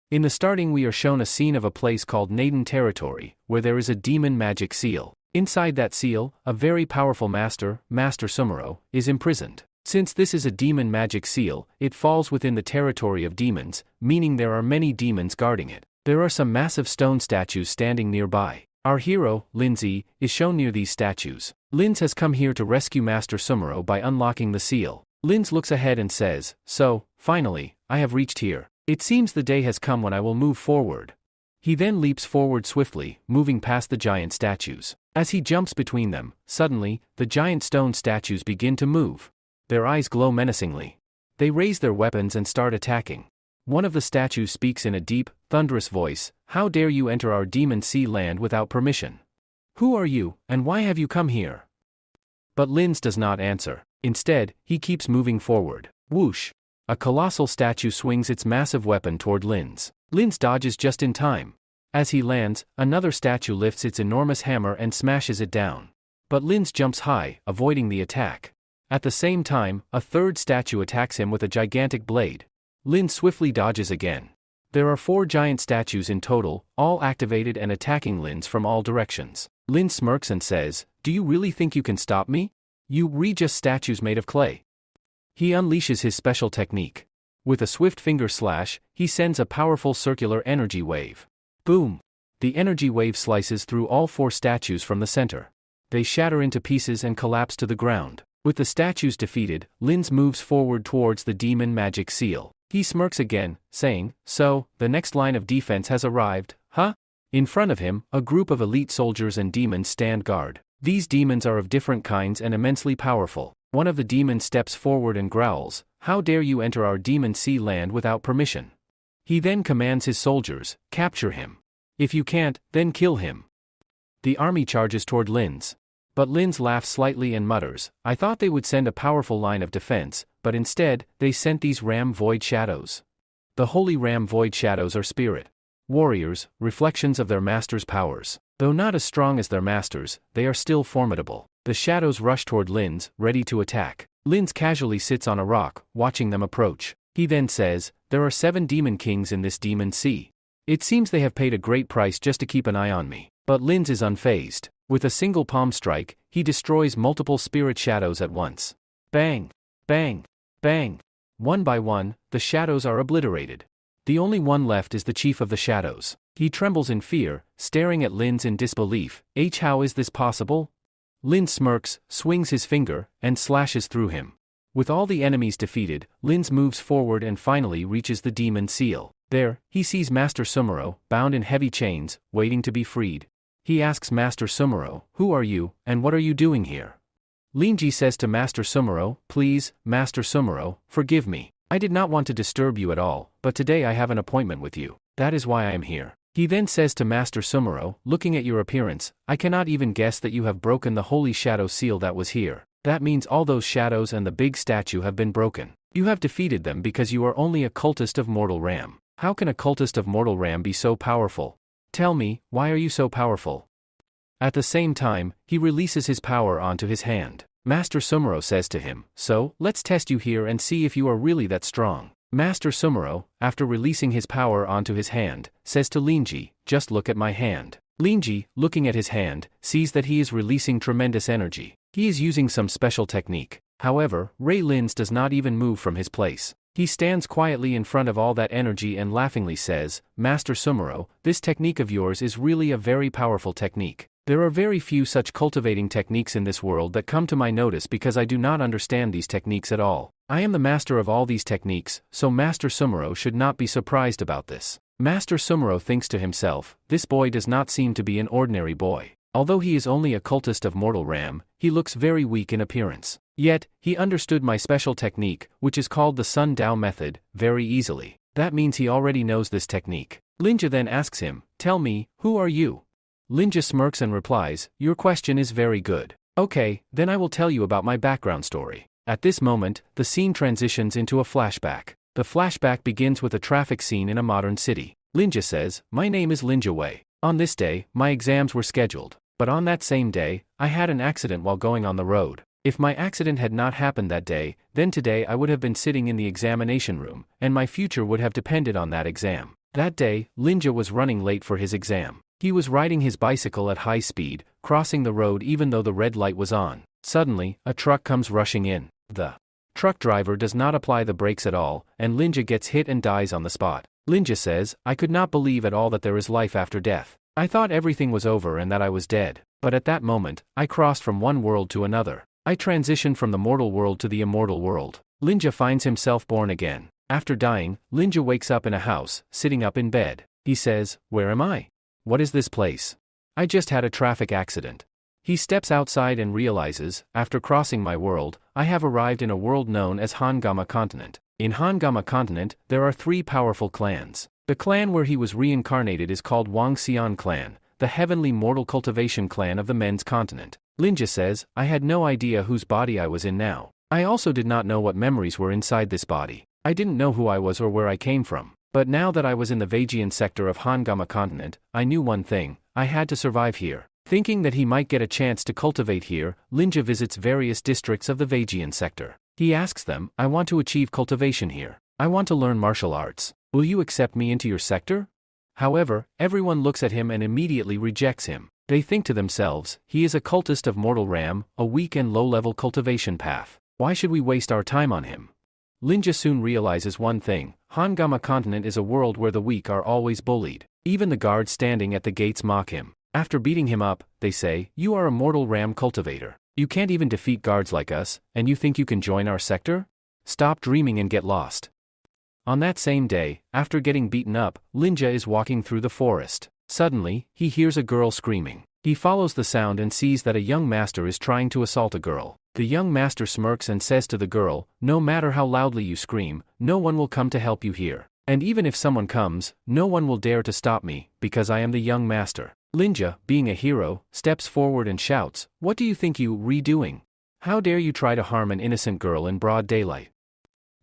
In the starting we are shown a scene of a place called Naden Territory, where there is a demon magic seal. Inside that seal, a very powerful master, Master Sumuro, is imprisoned. Since this is a demon magic seal, it falls within the territory of demons, meaning there are many demons guarding it. There are some massive stone statues standing nearby. Our hero, Lindsay, is shown near these statues. Linz has come here to rescue Master Sumuro by unlocking the seal. Linz looks ahead and says, "So, finally, I have reached here. It seems the day has come when I will move forward." He then leaps forward swiftly, moving past the giant statues. As he jumps between them, suddenly, the giant stone statues begin to move. Their eyes glow menacingly. They raise their weapons and start attacking. One of the statues speaks in a deep, thunderous voice, "How dare you enter our demon sea land without permission? Who are you, and why have you come here?" But Linz does not answer. Instead, he keeps moving forward. Whoosh! A colossal statue swings its massive weapon toward Linz. Linz dodges just in time. As he lands, another statue lifts its enormous hammer and smashes it down. But Linz jumps high, avoiding the attack. At the same time, a third statue attacks him with a gigantic blade. Linz swiftly dodges again. There are 4 giant statues in total, all activated and attacking Linz from all directions. Linz smirks and says, "Do you really think you can stop me? You re just statues made of clay." He unleashes his special technique. With a swift finger slash, he sends a powerful circular energy wave. Boom! The energy wave slices through all 4 statues from the center. They shatter into pieces and collapse to the ground. With the statues defeated, Linz moves forward towards the demon magic seal. He smirks again, saying, "So, the next line of defense has arrived, huh?" In front of him, a group of elite soldiers and demons stand guard. These demons are of different kinds and immensely powerful. One of the demons steps forward and growls, "How dare you enter our demon sea land without permission?" He then commands his soldiers, "Capture him. If you can't, then kill him." The army charges toward Linz. But Linz laughs slightly and mutters, "I thought they would send a powerful line of defense, but instead, they sent these Ram Void Shadows. The Holy Ram Void Shadows are spirit warriors, reflections of their master's powers. Though not as strong as their masters, they are still formidable." The shadows rush toward Linz, ready to attack. Linz casually sits on a rock, watching them approach. He then says, "There are 7 demon kings in this demon sea. It seems they have paid a great price just to keep an eye on me." But Linz is unfazed. With a single palm strike, he destroys multiple spirit shadows at once. Bang! Bang! Bang! One by one, the shadows are obliterated. The only one left is the chief of the shadows. He trembles in fear, staring at Linz in disbelief. How is this possible?" Linz smirks, swings his finger, and slashes through him. With all the enemies defeated, Linz moves forward and finally reaches the demon seal. There, he sees Master Sumuro, bound in heavy chains, waiting to be freed. He asks Master Sumuro, "Who are you, and what are you doing here?" Linji says to Master Sumuro, "Please, Master Sumuro, forgive me. I did not want to disturb you at all, but today I have an appointment with you. That is why I am here." He then says to Master Sumuro, "Looking at your appearance, I cannot even guess that you have broken the holy shadow seal that was here. That means all those shadows and the big statue have been broken. You have defeated them because you are only a cultist of Mortal Ram. How can a cultist of Mortal Ram be so powerful? Tell me, why are you so powerful?" At the same time, he releases his power onto his hand. Master Sumuro says to him, "So, let's test you here and see if you are really that strong." Master Sumuro, after releasing his power onto his hand, says to Linji, "Just look at my hand." Linji, looking at his hand, sees that he is releasing tremendous energy. He is using some special technique. However, Ray Linz does not even move from his place. He stands quietly in front of all that energy and laughingly says, "Master Sumuro, this technique of yours is really a very powerful technique. There are very few such cultivating techniques in this world that come to my notice because I do not understand these techniques at all. I am the master of all these techniques, so Master Sumuro should not be surprised about this." Master Sumuro thinks to himself, "This boy does not seem to be an ordinary boy. Although he is only a cultist of Mortal Ram, he looks very weak in appearance. Yet, he understood my special technique, which is called the Sun Dao method, very easily. That means he already knows this technique." Linja then asks him, "Tell me, who are you?" Linja smirks and replies, "Your question is very good. Okay, then I will tell you about my background story." At this moment, the scene transitions into a flashback. The flashback begins with a traffic scene in a modern city. Linja says, "My name is Linja Wei. On this day, my exams were scheduled. But on that same day, I had an accident while going on the road. If my accident had not happened that day, then today I would have been sitting in the examination room, and my future would have depended on that exam. That day, Linja was running late for his exam. He was riding his bicycle at high speed, crossing the road even though the red light was on. Suddenly, a truck comes rushing in. The truck driver does not apply the brakes at all, and Linja gets hit and dies on the spot. Linja says, "I could not believe at all that there is life after death. I thought everything was over and that I was dead. But at that moment, I crossed from one world to another. I transitioned from the mortal world to the immortal world." Linja finds himself born again. After dying, Linja wakes up in a house, sitting up in bed. He says, "Where am I? What is this place? I just had a traffic accident." He steps outside and realizes, after crossing my world, I have arrived in a world known as Hangama Continent. In Hangama Continent, there are 3 powerful clans. The clan where he was reincarnated is called Wangxian Clan, the heavenly mortal cultivation clan of the men's continent. Linja says, "I had no idea whose body I was in now. I also did not know what memories were inside this body. I didn't know who I was or where I came from. But now that I was in the Vagian sector of Hangama Continent, I knew one thing: I had to survive here." Thinking that he might get a chance to cultivate here, Linja visits various districts of the Vagian sector. He asks them, "I want to achieve cultivation here. I want to learn martial arts. Will you accept me into your sector?" However, everyone looks at him and immediately rejects him. They think to themselves, "He is a cultist of mortal ram, a weak and low-level cultivation path. Why should we waste our time on him?" Linja soon realizes one thing: Hangama Continent is a world where the weak are always bullied. Even the guards standing at the gates mock him. After beating him up, they say, "You are a mortal ram cultivator. You can't even defeat guards like us, and you think you can join our sector? Stop dreaming and get lost." On that same day, after getting beaten up, Linja is walking through the forest. Suddenly, he hears a girl screaming. He follows the sound and sees that a young master is trying to assault a girl. The young master smirks and says to the girl, "No matter how loudly you scream, no one will come to help you here. And even if someone comes, no one will dare to stop me, because I am the young master." Linja, being a hero, steps forward and shouts, "What do you think you are doing? How dare you try to harm an innocent girl in broad daylight?"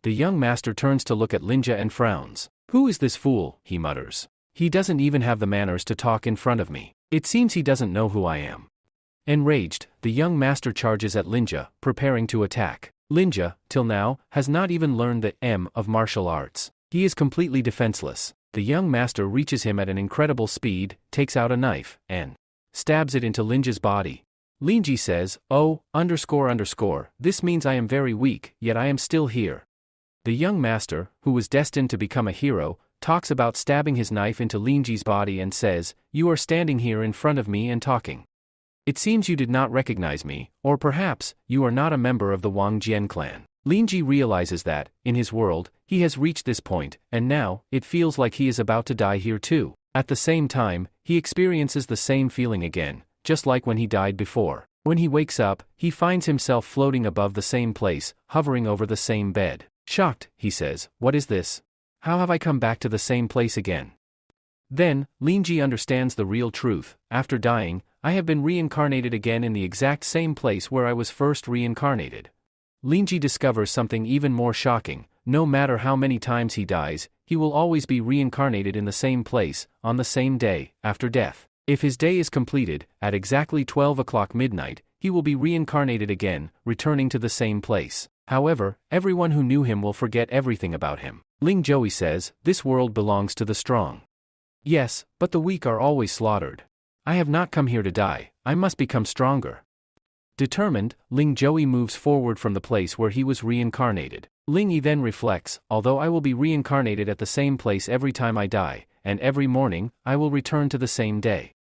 The young master turns to look at Linja and frowns. "Who is this fool?" he mutters. "He doesn't even have the manners to talk in front of me. It seems he doesn't know who I am." Enraged, the young master charges at Linja, preparing to attack. Linja, till now, has not even learned the M of martial arts. He is completely defenseless. The young master reaches him at an incredible speed, takes out a knife, and stabs it into Linja's body. Linji says, "Oh, this means I am very weak, yet I am still here." The young master, who was destined to become a hero, talks about stabbing his knife into Linji's body and says, "You are standing here in front of me and talking. It seems you did not recognize me, or perhaps, you are not a member of the Wang Jian clan." Linji realizes that, in his world, he has reached this point, and now, it feels like he is about to die here too. At the same time, he experiences the same feeling again, just like when he died before. When he wakes up, he finds himself floating above the same place, hovering over the same bed. Shocked, he says, "What is this? How have I come back to the same place again?" Then, Linji understands the real truth. After dying, I have been reincarnated again in the exact same place where I was first reincarnated. Linji discovers something even more shocking: no matter how many times he dies, he will always be reincarnated in the same place, on the same day, after death. If his day is completed, at exactly 12 o'clock midnight, he will be reincarnated again, returning to the same place. However, everyone who knew him will forget everything about him. Ling Joey says, "This world belongs to the strong." "Yes, but the weak are always slaughtered. I have not come here to die, I must become stronger." Determined, Ling Joey moves forward from the place where he was reincarnated. Ling Yi then reflects, "Although I will be reincarnated at the same place every time I die, and every morning, I will return to the same day.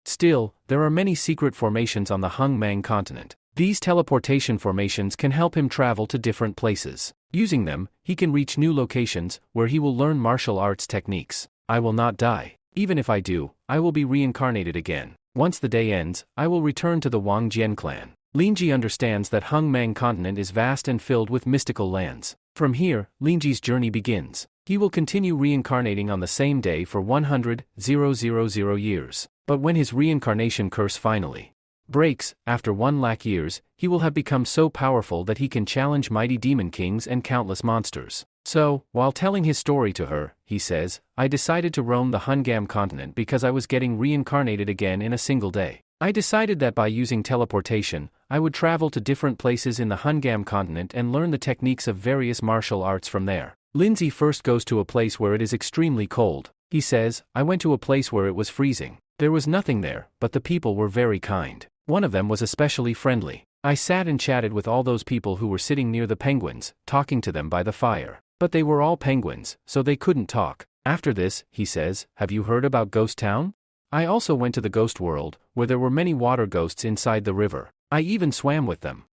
Still, there are many secret formations on the Hung Mang continent. These teleportation formations can help him travel to different places. Using them, he can reach new locations, where he will learn martial arts techniques. I will not die. Even if I do, I will be reincarnated again. Once the day ends, I will return to the Wang Jian clan." Linji understands that Hung Mang continent is vast and filled with mystical lands. From here, Linji's journey begins. He will continue reincarnating on the same day for 100,000 years. But when his reincarnation curse finally breaks, after 1,00,000 years, he will have become so powerful that he can challenge mighty demon kings and countless monsters. So, while telling his story to her, he says, "I decided to roam the Hungam continent because I was getting reincarnated again in a single day. I decided that by using teleportation, I would travel to different places in the Hungam continent and learn the techniques of various martial arts from there." Lindsay first goes to a place where it is extremely cold. He says, I went to a place where it was freezing. There was nothing there, but the people were very kind. One of them was especially friendly. I sat and chatted with all those people who were sitting near the penguins, talking to them by the fire. But they were all penguins, so they couldn't talk. After this, he says, have you heard about Ghost Town? I also went to the ghost world, where there were many water ghosts inside the river. I even swam with them.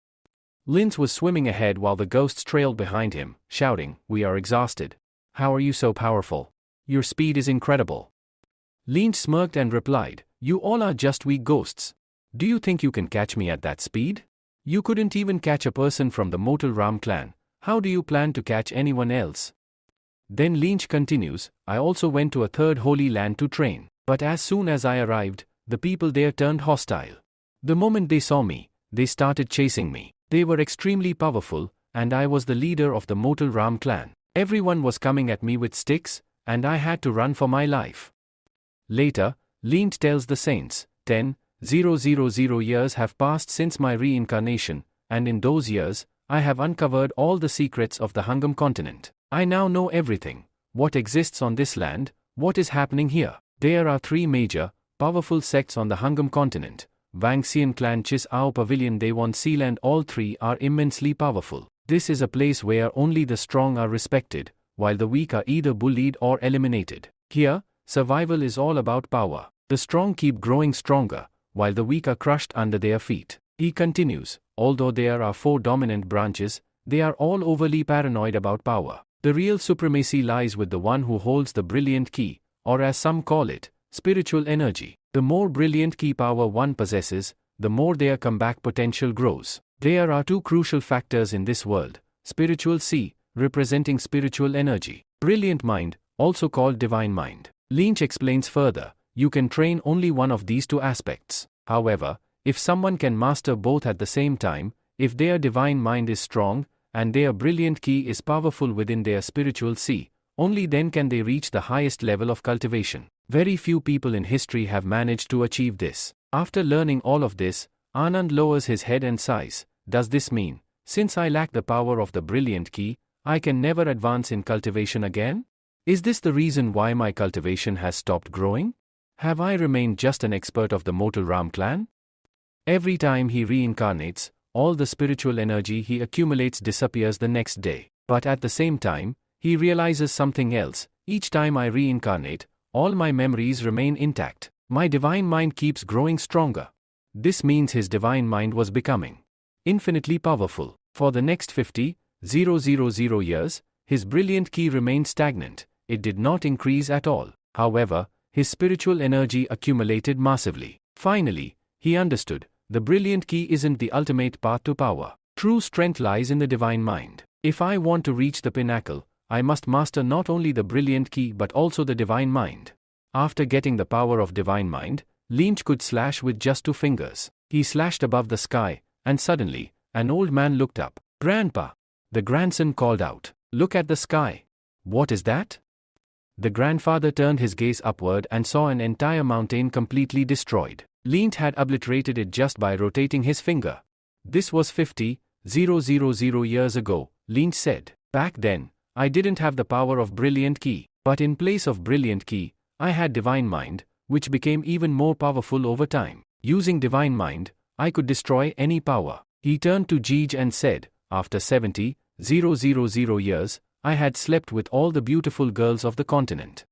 Linz was swimming ahead while the ghosts trailed behind him, shouting, we are exhausted. How are you so powerful? Your speed is incredible. Linz smirked and replied, you all are just weak ghosts. Do you think you can catch me at that speed? You couldn't even catch a person from the Motul Ram clan. How do you plan to catch anyone else? Then Lynch continues, I also went to a third holy land to train. But as soon as I arrived, the people there turned hostile. The moment they saw me, they started chasing me. They were extremely powerful, and I was the leader of the Motul Ram clan. Everyone was coming at me with sticks, and I had to run for my life. Later, Lynch tells the saints, 10,000 years have passed since my reincarnation, and in those years, I have uncovered all the secrets of the Hungam continent. I now know everything, what exists on this land, what is happening here. There are three major, powerful sects on the Hungam continent, Vangxian clan Chis Ao Pavilion Dewan Seal, and all three are immensely powerful. This is a place where only the strong are respected, while the weak are either bullied or eliminated. Here, survival is all about power. The strong keep growing stronger, while the weak are crushed under their feet. He continues, although there are 4 dominant branches, they are all overly paranoid about power. The real supremacy lies with the one who holds the brilliant key, or as some call it, spiritual energy. The more brilliant key power one possesses, the more their comeback potential grows. There are 2 crucial factors in this world, spiritual C, representing spiritual energy, brilliant mind, also called divine mind. Lynch explains further, you can train only one of these 2 aspects. However, if someone can master both at the same time, if their divine mind is strong, and their brilliant key is powerful within their spiritual C, only then can they reach the highest level of cultivation. Very few people in history have managed to achieve this. After learning all of this, Anand lowers his head and sighs. Does this mean, since I lack the power of the brilliant key, I can never advance in cultivation again? Is this the reason why my cultivation has stopped growing? Have I remained just an expert of the Motul Ram clan? Every time he reincarnates, all the spiritual energy he accumulates disappears the next day. But at the same time, he realizes something else. Each time I reincarnate, all my memories remain intact. My divine mind keeps growing stronger. This means his divine mind was becoming infinitely powerful. For the next 50,000 years, his brilliant key remained stagnant. It did not increase at all. However, his spiritual energy accumulated massively. Finally, he understood, the brilliant key isn't the ultimate path to power. True strength lies in the divine mind. If I want to reach the pinnacle, I must master not only the brilliant key but also the divine mind. After getting the power of divine mind, Lynch could slash with just 2 fingers. He slashed above the sky, and suddenly, an old man looked up. Grandpa! The grandson called out. Look at the sky. What is that? The grandfather turned his gaze upward and saw an entire mountain completely destroyed. Lynch had obliterated it just by rotating his finger. This was 50,000 years ago, Lynch said. Back then, I didn't have the power of brilliant key, but in place of brilliant key, I had divine mind, which became even more powerful over time. Using divine mind, I could destroy any power. He turned to Jej and said, after 70,000 years, I had slept with all the beautiful girls of the continent.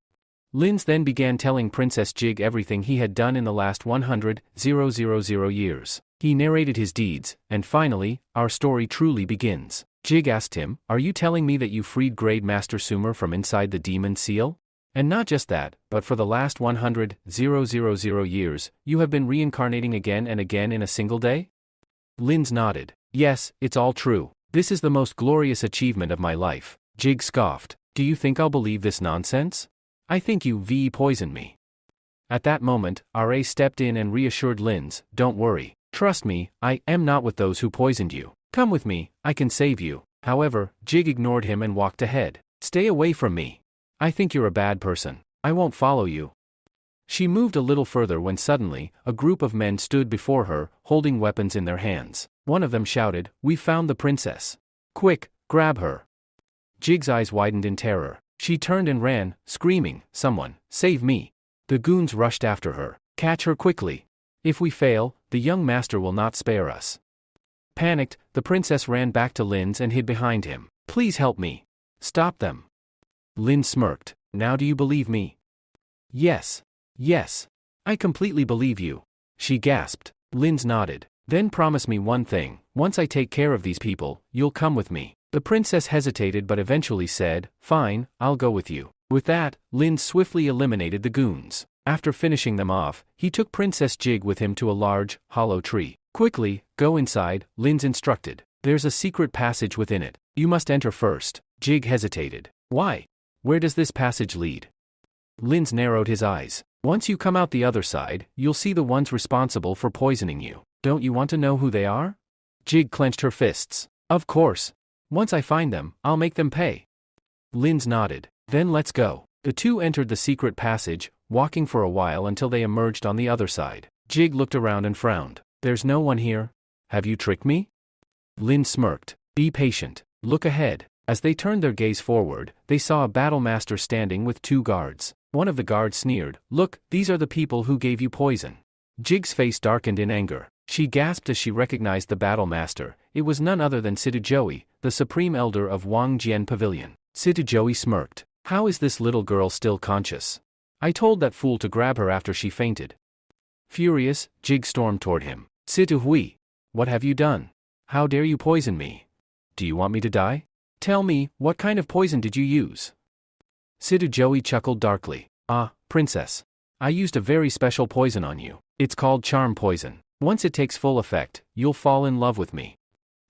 Linz then began telling Princess Jig everything he had done in the last 100,000 years. He narrated his deeds, and finally, our story truly begins. Jig asked him, are you telling me that you freed Great Master Sumer from inside the demon seal? And not just that, but for the last 100,000 years, you have been reincarnating again and again in a single day? Linz nodded. Yes, it's all true. This is the most glorious achievement of my life. Jig scoffed. Do you think I'll believe this nonsense? I think you poisoned me. At that moment, R.A. stepped in and reassured Linz, don't worry. Trust me, I am not with those who poisoned you. Come with me, I can save you. However, Jig ignored him and walked ahead. Stay away from me. I think you're a bad person. I won't follow you. She moved a little further when suddenly, a group of men stood before her, holding weapons in their hands. One of them shouted, we found the princess. Quick, grab her. Jig's eyes widened in terror. She turned and ran, screaming, "Someone, save me!" The goons rushed after her. "Catch her quickly! If we fail, the young master will not spare us." Panicked, the princess ran back to Lin's and hid behind him. "Please help me. Stop them." Lin smirked. "Now do you believe me?" "Yes. Yes. I completely believe you." She gasped. Lin's nodded. "Then promise me one thing, once I take care of these people, you'll come with me." The princess hesitated but eventually said, "Fine, I'll go with you." With that, Lin swiftly eliminated the goons. After finishing them off, he took Princess Jig with him to a large, hollow tree. "Quickly, go inside," Lin's instructed. "There's a secret passage within it. You must enter first." Jig hesitated. "Why? Where does this passage lead?" Lin's narrowed his eyes. "Once you come out the other side, you'll see the ones responsible for poisoning you. Don't you want to know who they are?" Jig clenched her fists. "Of course. Once I find them, I'll make them pay." Lin's nodded. "Then let's go." The two entered the secret passage, walking for a while until they emerged on the other side. Jig looked around and frowned. "There's no one here. Have you tricked me?" Lin smirked. "Be patient. Look ahead." As they turned their gaze forward, they saw a battle master standing with two guards. One of the guards sneered, "Look, these are the people who gave you poison." Jig's face darkened in anger. She gasped as she recognized the battle master. It was none other than Situjoey, the supreme elder of Wang Jian Pavilion. Situjoey smirked. "How is this little girl still conscious? I told that fool to grab her after she fainted." Furious, Jig stormed toward him. "Situhui, what have you done? How dare you poison me? Do you want me to die? Tell me, what kind of poison did you use?" Situjoey chuckled darkly. "Ah, princess. I used a very special poison on you. It's called charm poison. Once it takes full effect, you'll fall in love with me.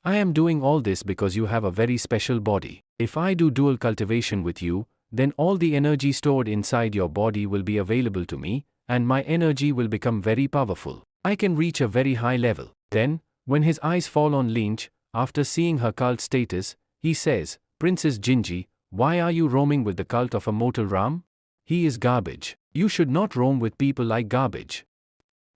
I am doing all this because you have a very special body. If I do dual cultivation with you, then all the energy stored inside your body will be available to me, and my energy will become very powerful. I can reach a very high level." Then, when his eyes fall on Lynch, after seeing her cult status, he says, "Princess Jinji, why are you roaming with the cult of a mortal Ram? He is garbage. You should not roam with people like garbage."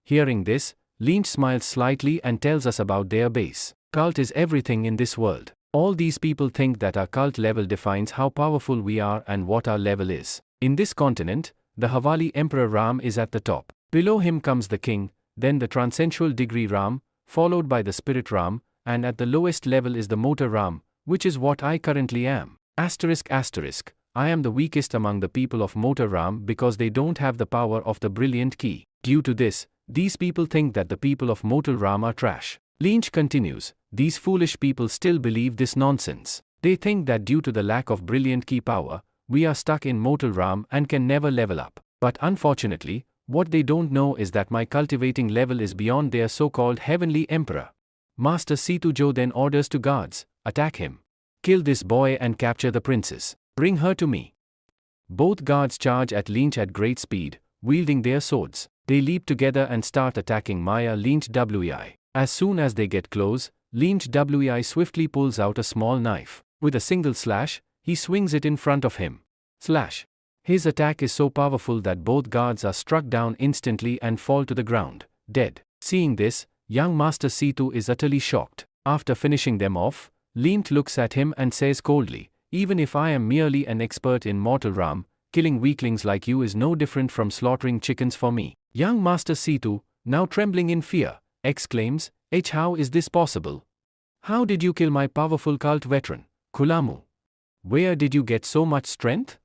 Hearing this, Lynch smiles slightly and tells us about their base. "Cult is everything in this world. All these people think that our cult level defines how powerful we are and what our level is. In this continent, the Havali Emperor Ram is at the top. Below him comes the king, then the transcensual degree Ram, followed by the spirit Ram, and at the lowest level is the motor Ram, which is what I currently am. ***, I am the weakest among the people of motor Ram because they don't have the power of the brilliant key. Due to this, these people think that the people of motor Ram are trash." Lynch continues, "These foolish people still believe this nonsense. They think that due to the lack of brilliant key power, we are stuck in mortal Ram and can never level up. But unfortunately, what they don't know is that my cultivating level is beyond their so-called heavenly emperor." Master Situjo then orders to guards, "Attack him. Kill this boy and capture the princess. Bring her to me." Both guards charge at Lynch at great speed, wielding their swords. They leap together and start attacking Maya Lynch Wei. As soon as they get close, Lynch Wei swiftly pulls out a small knife. With a single slash, he swings it in front of him. Slash. His attack is so powerful that both guards are struck down instantly and fall to the ground, dead. Seeing this, young Master Situ is utterly shocked. After finishing them off, Lynch looks at him and says coldly, "Even if I am merely an expert in mortal Ram, killing weaklings like you is no different from slaughtering chickens for me." Young Master Situ, now trembling in fear, exclaims, How is this possible? How did you kill my powerful cult veteran, Kulamu? Where did you get so much strength?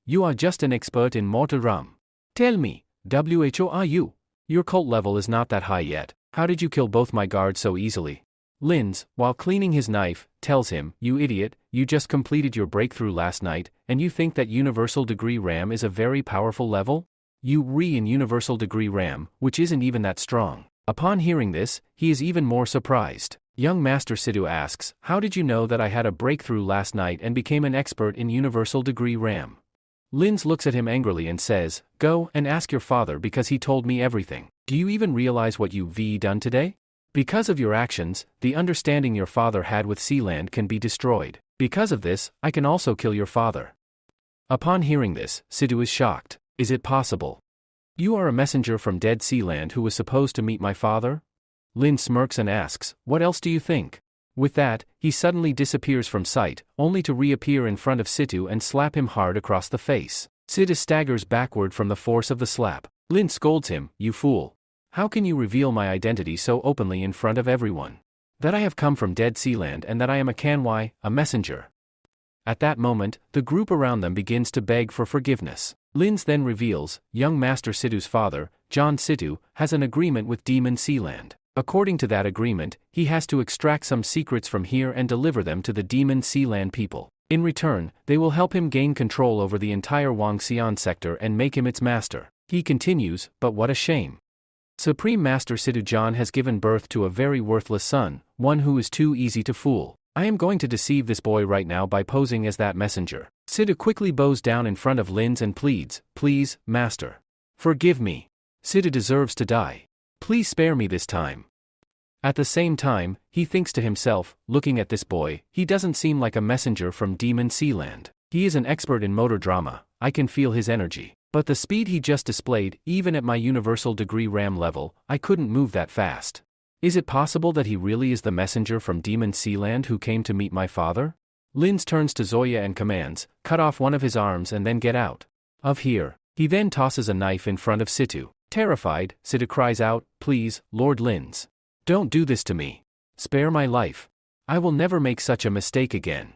You are just an expert in mortal Ram. Tell me, who are you? Your cult level is not that high yet. How did you kill both my guards so easily?" Linz, while cleaning his knife, tells him, "You idiot, you just completed your breakthrough last night, and you think that Universal Degree Ram is a very powerful level? You re in Universal Degree Ram, which isn't even that strong." Upon hearing this, he is even more surprised. Young Master Situ asks, "How did you know that I had a breakthrough last night and became an expert in Universal Degree Ram?" Linz looks at him angrily and says, "Go and ask your father because he told me everything. Do you even realize what you've done today? Because of your actions, the understanding your father had with Sealand can be destroyed. Because of this, I can also kill your father." Upon hearing this, Situ is shocked. "Is it possible? You are a messenger from dead Sealand who was supposed to meet my father?" Lin smirks and asks, "What else do you think?" With that, he suddenly disappears from sight, only to reappear in front of Situ and slap him hard across the face. Situ staggers backward from the force of the slap. Lin scolds him, "You fool. How can you reveal my identity so openly in front of everyone? That I have come from Dead Sea Land and that I am a Kanwai, a messenger." At that moment, the group around them begins to beg for forgiveness. Linz then reveals, young Master Situ's father, John Situ, has an agreement with Demon Sealand. According to that agreement, he has to extract some secrets from here and deliver them to the Demon Sealand people. In return, they will help him gain control over the entire Wangxian sector and make him its master. He continues, "But what a shame. Supreme Master Situ John has given birth to a very worthless son, one who is too easy to fool. I am going to deceive this boy right now by posing as that messenger." Situ quickly bows down in front of Linz and pleads, "Please, Master. Forgive me. Situ deserves to die. Please spare me this time." At the same time, he thinks to himself, looking at this boy, he doesn't seem like a messenger from Demon Sealand. He is an expert in motor drama, I can feel his energy. But the speed he just displayed, even at my universal degree RAM level, I couldn't move that fast. Is it possible that he really is the messenger from Demon Sealand who came to meet my father? Linz turns to Zoya and commands, "Cut off one of his arms and then get out of here." He then tosses a knife in front of Situ. Terrified, Situ cries out, "Please, Lord Linz. Don't do this to me. Spare my life. I will never make such a mistake again."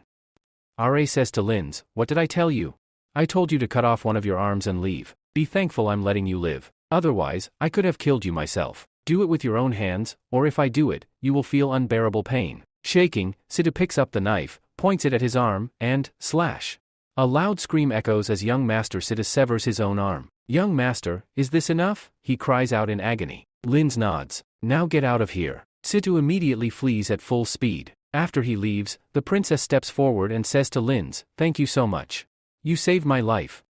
Ra says to Linz, "What did I tell you? I told you to cut off one of your arms and leave. Be thankful I'm letting you live. Otherwise, I could have killed you myself. Do it with your own hands, or if I do it, you will feel unbearable pain." Shaking, Situ picks up the knife, points it at his arm, and, slash. A loud scream echoes as young Master Situ severs his own arm. "Young Master, is this enough?" he cries out in agony. Linz nods. "Now get out of here." Situ immediately flees at full speed. After he leaves, the princess steps forward and says to Linz, "Thank you so much. You saved my life."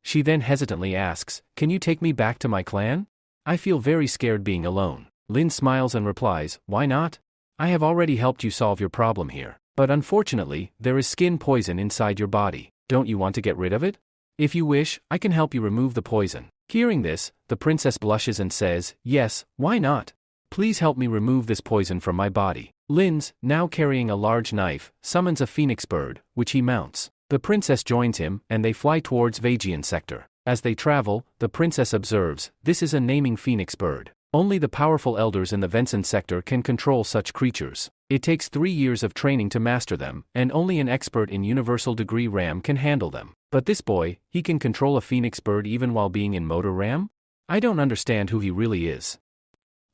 She then hesitantly asks, "Can you take me back to my clan? I feel very scared being alone." Linz smiles and replies, "Why not? I have already helped you solve your problem here. But unfortunately, there is skin poison inside your body. Don't you want to get rid of it? If you wish, I can help you remove the poison." Hearing this, the princess blushes and says, "Yes, why not? Please help me remove this poison from my body." Linz, now carrying a large knife, summons a phoenix bird, which he mounts. The princess joins him, and they fly towards Vagian sector. As they travel, the princess observes, this is a naming phoenix bird. Only the powerful elders in the Vensen sector can control such creatures. It takes 3 years of training to master them, and only an expert in universal degree RAM can handle them. But this boy, he can control a phoenix bird even while being in motor RAM? I don't understand who he really is.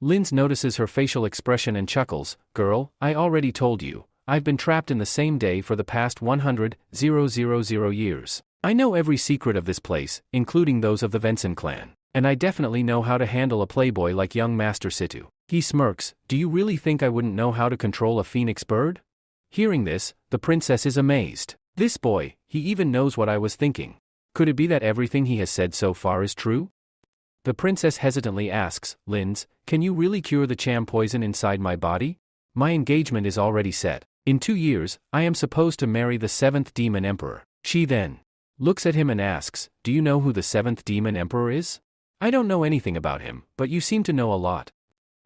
Linz notices her facial expression and chuckles, "Girl, I already told you. I've been trapped in the same day for the past 100,000 years. I know every secret of this place, including those of the Vensen clan. And I definitely know how to handle a playboy like young Master Situ." He smirks, "Do you really think I wouldn't know how to control a phoenix bird?" Hearing this, the princess is amazed. This boy, he even knows what I was thinking. Could it be that everything he has said so far is true? The princess hesitantly asks, "Linz, can you really cure the cham poison inside my body? My engagement is already set. In 2 years, I am supposed to marry the 7th Demon Emperor." She then looks at him and asks, "Do you know who the 7th Demon Emperor is?" "I don't know anything about him, but you seem to know a lot."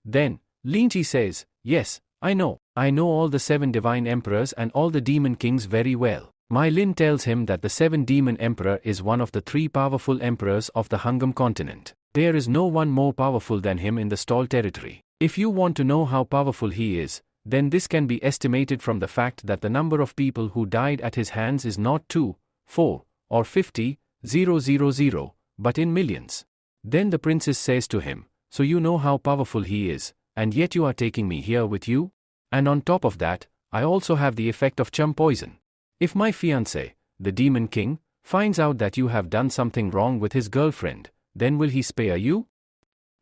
Then, Linji says, "Yes, I know. I know all the 7 divine emperors and all the demon kings very well." My Lin tells him that the 7 demon emperor is one of the 3 powerful emperors of the Hungam continent. There is no one more powerful than him in the Stall territory. If you want to know how powerful he is, then this can be estimated from the fact that the number of people who died at his hands is not 2, 4, or 50,000, but in millions. Then the princess says to him, "So you know how powerful he is, and yet you are taking me here with you? And on top of that, I also have the effect of chum poison. If my fiancé, the Demon King, finds out that you have done something wrong with his girlfriend, then will he spare you?"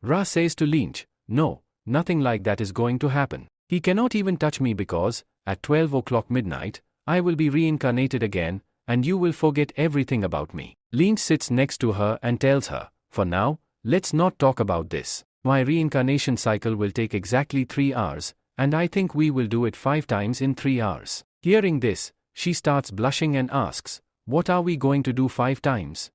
Ra says to Lynch, "No, nothing like that is going to happen. He cannot even touch me because, at 12 o'clock midnight, I will be reincarnated again, and you will forget everything about me." Lynch sits next to her and tells her, "For now, let's not talk about this. My reincarnation cycle will take exactly 3 hours, and I think we will do it 5 times in 3 hours. Hearing this, she starts blushing and asks, "What are we going to do 5 times?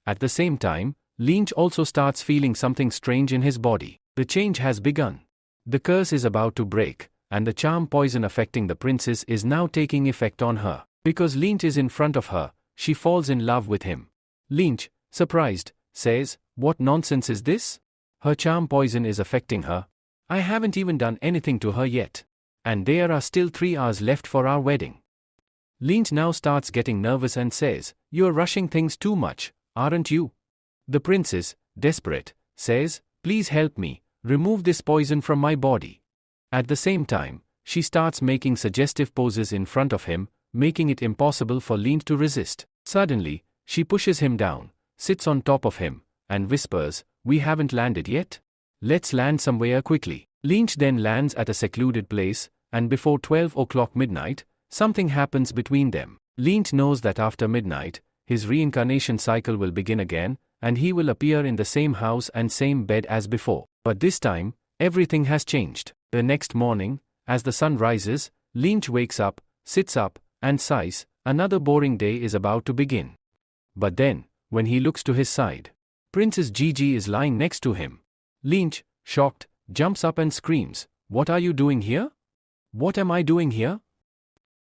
At the same time, Lynch also starts feeling something strange in his body. The change has begun. The curse is about to break, and the charm poison affecting the princess is now taking effect on her. Because Lynch is in front of her, she falls in love with him. Lynch, surprised, says, "What nonsense is this? Her charm poison is affecting her. I haven't even done anything to her yet. And there are still 3 hours left for our wedding." Lynch now starts getting nervous and says, "You're rushing things too much, aren't you?" The princess, desperate, says, "Please help me, remove this poison from my body." At the same time, she starts making suggestive poses in front of him, making it impossible for Lynch to resist. Suddenly, she pushes him down, sits on top of him, and whispers, "We haven't landed yet? Let's land somewhere quickly." Lynch then lands at a secluded place, and before 12 o'clock midnight, something happens between them. Lynch knows that after midnight, his reincarnation cycle will begin again, and he will appear in the same house and same bed as before. But this time, everything has changed. The next morning, as the sun rises, Lynch wakes up, sits up, and sighs, another boring day is about to begin. But then, when he looks to his side, Princess Gigi is lying next to him. Lynch, shocked, jumps up and screams, "What are you doing here? What am I doing here?"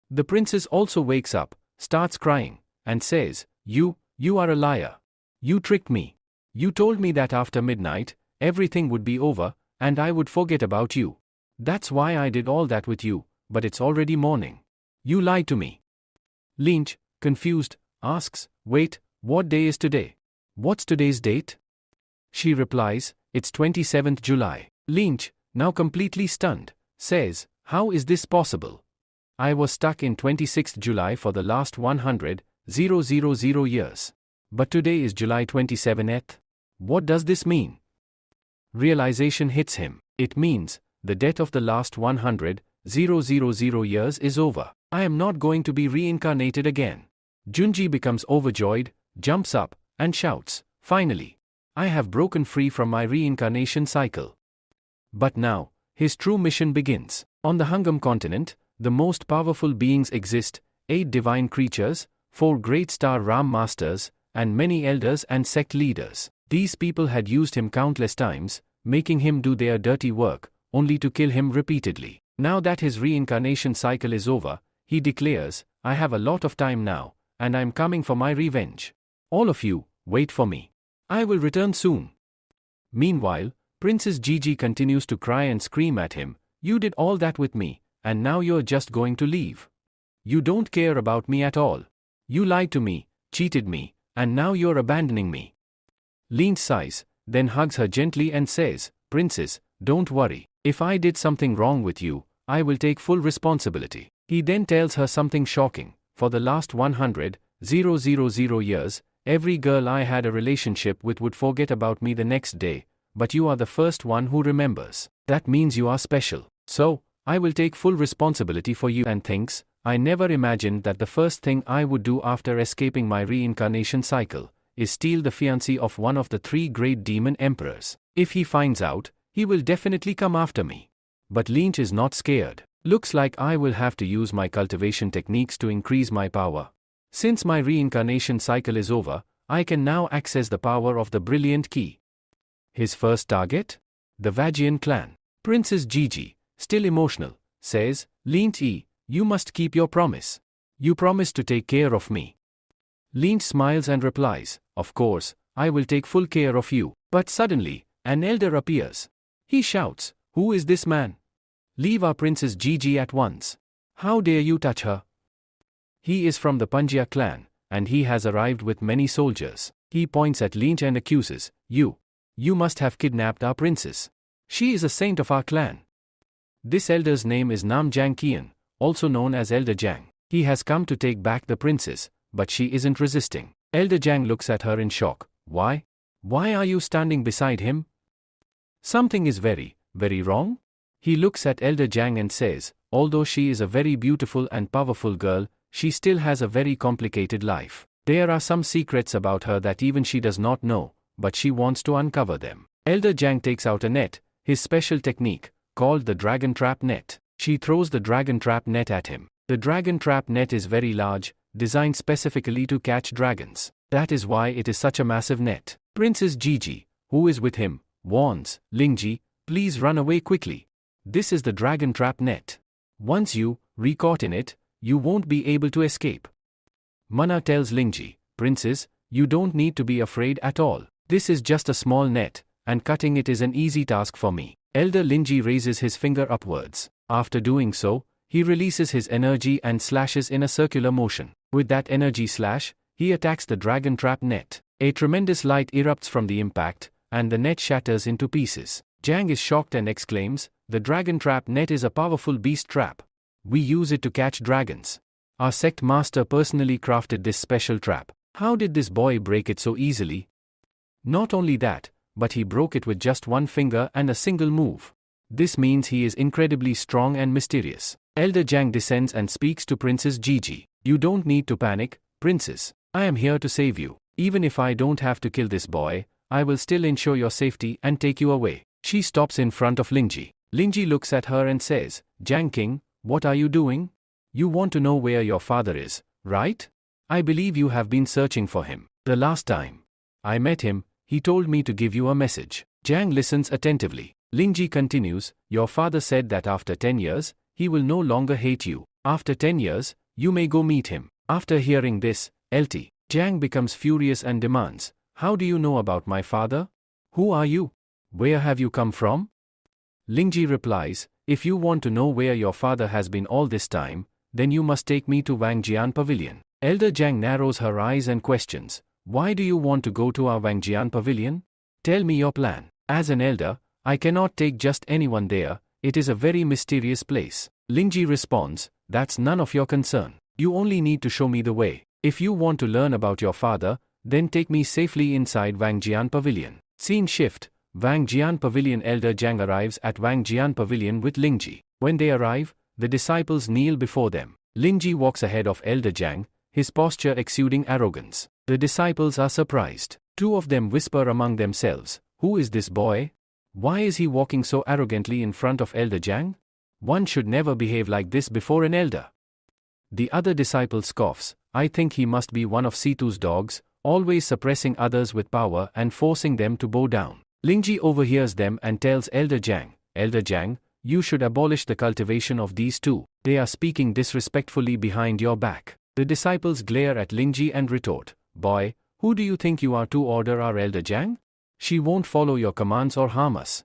The princess also wakes up, starts crying, and says, You are a liar. You tricked me. You told me that after midnight, everything would be over, and I would forget about you. That's why I did all that with you, but it's already morning. You lied to me." Lynch, confused, asks, "Wait, what day is today? What's today's date?" She replies, "It's 27th July. Lynch, now completely stunned, says, "How is this possible? I was stuck in 26th July for the last 100,000 years. But today is July 27th. What does this mean?" Realization hits him. It means, the death of the last 100,000 years is over. I am not going to be reincarnated again. Junji becomes overjoyed, jumps up, and shouts, "Finally! I have broken free from my reincarnation cycle." But now, his true mission begins. On the Hungam continent, the most powerful beings exist, 8 divine creatures, 4 great star Ram masters, and many elders and sect leaders. These people had used him countless times, making him do their dirty work, only to kill him repeatedly. Now that his reincarnation cycle is over, he declares, "I have a lot of time now, and I'm coming for my revenge. All of you, wait for me. I will return soon." Meanwhile, Princess Gigi continues to cry and scream at him, "You did all that with me, and now you're just going to leave. You don't care about me at all. You lied to me, cheated me, and now you're abandoning me." Lynch sighs, then hugs her gently and says, "Princess, don't worry. If I did something wrong with you, I will take full responsibility." He then tells her something shocking. "For the last 100,000 years, every girl I had a relationship with would forget about me the next day, but you are the first one who remembers. That means you are special. So, I will take full responsibility for you." And thinks, "I never imagined that the first thing I would do after escaping my reincarnation cycle is steal the fiancée of one of the 3 great demon emperors. If he finds out, he will definitely come after me." But Lynch is not scared. "Looks like I will have to use my cultivation techniques to increase my power. Since my reincarnation cycle is over, I can now access the power of the brilliant key." His first target? The Vajian clan. Princess Gigi, still emotional, says, "Lynch, you must keep your promise. You promised to take care of me." Lynch smiles and replies, "Of course, I will take full care of you." But suddenly, an elder appears. He shouts, "Who is this man? Leave our Princess Gigi at once. How dare you touch her?" He is from the Panjia clan, and he has arrived with many soldiers. He points at Lynch and accuses, You must have kidnapped our princess. She is a saint of our clan." This elder's name is Nam Jang Kian, also known as Elder Jang. He has come to take back the princess, but she isn't resisting. Elder Jang looks at her in shock. Why? Why are you standing beside him? Something is very, very wrong? He looks at Elder Jang and says, "Although she is a very beautiful and powerful girl, she still has a very complicated life. There are some secrets about her that even she does not know, but she wants to uncover them." Elder Jang takes out a net, his special technique, called the dragon trap net. She throws the dragon trap net at him. The dragon trap net is very large, designed specifically to catch dragons. That is why it is such a massive net. Princess Gigi, who is with him, warns, "Lingji, please run away quickly. This is the dragon trap net. Once you re-caught in it, you won't be able to escape. Mana tells Lingji, Princess, you don't need to be afraid at all. This is just a small net, and cutting it is an easy task for me. Elder Lingji raises his finger upwards. After doing so, he releases his energy and slashes in a circular motion. With that energy slash, he attacks the dragon trap net. A tremendous light erupts from the impact, and the net shatters into pieces. Jang is shocked and exclaims, the dragon trap net is a powerful beast trap. We use it to catch dragons. Our sect master personally crafted this special trap. How did this boy break it so easily? Not only that, but he broke it with just one finger and a single move. This means he is incredibly strong and mysterious. Elder Jang descends and speaks to Princess Gigi. You don't need to panic, Princess. I am here to save you. Even if I don't have to kill this boy, I will still ensure your safety and take you away. She stops in front of Lingji. Lingji looks at her and says, Jang King, what are you doing? You want to know where your father is, right? I believe you have been searching for him. The last time I met him, he told me to give you a message. Jang listens attentively. Lingji continues, your father said that after 10 years, he will no longer hate you. After 10 years, you may go meet him. After hearing this, LT, Jang becomes furious and demands, how do you know about my father? Who are you? Where have you come from? Lingji replies, if you want to know where your father has been all this time, then you must take me to Wangjian Pavilion. Elder Jang narrows her eyes and questions, why do you want to go to our Wangjian Pavilion? Tell me your plan. As an elder, I cannot take just anyone there, it is a very mysterious place. Lingji responds, that's none of your concern. You only need to show me the way. If you want to learn about your father, then take me safely inside Wangjian Pavilion. Scene shift. Wangjian Pavilion. Elder Jang arrives at Wangjian Pavilion with Lingji. When they arrive, the disciples kneel before them. Lingji walks ahead of Elder Jang, his posture exuding arrogance. The disciples are surprised. Two of them whisper among themselves, who is this boy? Why is he walking so arrogantly in front of Elder Jang? One should never behave like this before an elder. The other disciple scoffs, I think he must be one of Situ's dogs, always suppressing others with power and forcing them to bow down. Lingji overhears them and tells Elder Jang, you should abolish the cultivation of these two. They are speaking disrespectfully behind your back. The disciples glare at Lingji and retort, boy, who do you think you are to order our Elder Jang? She won't follow your commands or harm us.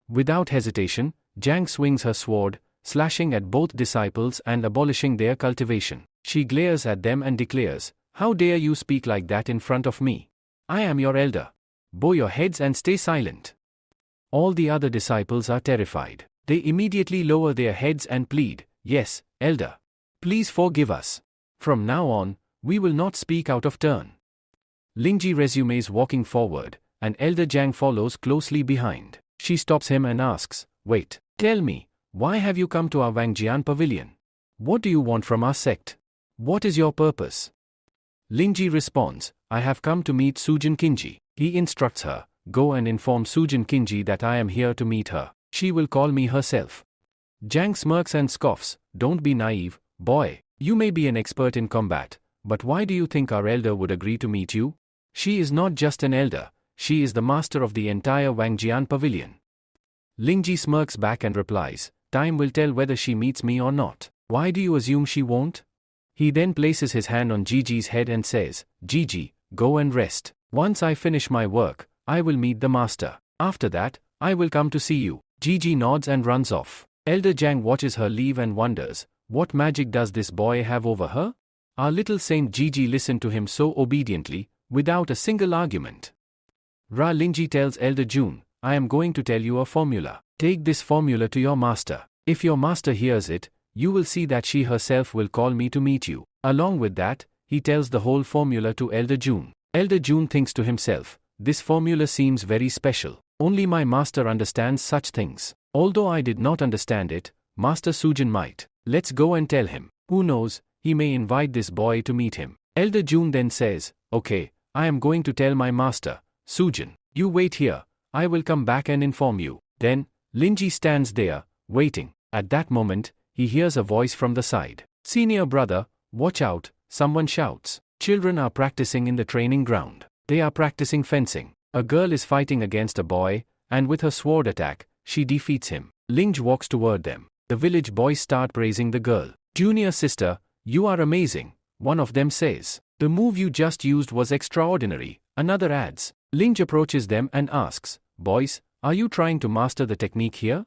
Without hesitation, Jang swings her sword, slashing at both disciples and abolishing their cultivation. She glares at them and declares, how dare you speak like that in front of me? I am your elder. Bow your heads and stay silent. All the other disciples are terrified. They immediately lower their heads and plead, yes, elder. Please forgive us. From now on, we will not speak out of turn. Lingji resumes walking forward, and Elder Jang follows closely behind. She stops him and asks, wait, tell me, why have you come to our Wangjian Pavilion? What do you want from our sect? What is your purpose? Lingji responds, I have come to meet Sujin Kinji. He instructs her, go and inform Sujin Kinji that I am here to meet her. She will call me herself. Jang smirks and scoffs, don't be naive, boy. You may be an expert in combat, but why do you think our elder would agree to meet you? She is not just an elder, she is the master of the entire Wangjian Pavilion. Lingji smirks back and replies, time will tell whether she meets me or not. Why do you assume she won't? He then places his hand on Gigi's head and says, Gigi, go and rest. Once I finish my work, I will meet the master. After that, I will come to see you. Gigi nods and runs off. Elder Jang watches her leave and wonders, what magic does this boy have over her? Our little Saint Gigi listened to him so obediently, without a single argument. Lingji tells Elder June, I am going to tell you a formula. Take this formula to your master. If your master hears it, you will see that she herself will call me to meet you. Along with that, he tells the whole formula to Elder June. Elder June thinks to himself, this formula seems very special. Only my master understands such things. Although I did not understand it, Master Sujin might. Let's go and tell him. Who knows, he may invite this boy to meet him. Elder June then says, okay, I am going to tell my master, Sujin. You wait here, I will come back and inform you. Then, Lingji stands there, waiting. At that moment, he hears a voice from the side. Senior brother, watch out, someone shouts. Children are practicing in the training ground. They are practicing fencing. A girl is fighting against a boy, and with her sword attack, she defeats him. Linge walks toward them. The village boys start praising the girl. "Junior sister, you are amazing," one of them says. "The move you just used was extraordinary," another adds. Linge approaches them and asks, "Boys, are you trying to master the technique here?"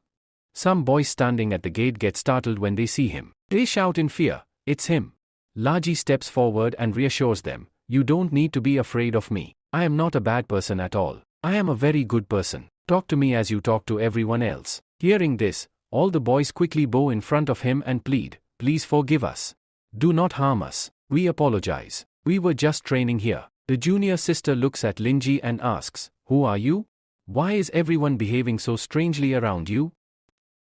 Some boys standing at the gate get startled when they see him. They shout in fear, "It's him." Laji steps forward and reassures them, "You don't need to be afraid of me. I am not a bad person at all. I am a very good person. Talk to me as you talk to everyone else." Hearing this, all the boys quickly bow in front of him and plead, "Please forgive us. Do not harm us. We apologize. We were just training here." The junior sister looks at Linji and asks, "Who are you? Why is everyone behaving so strangely around you?"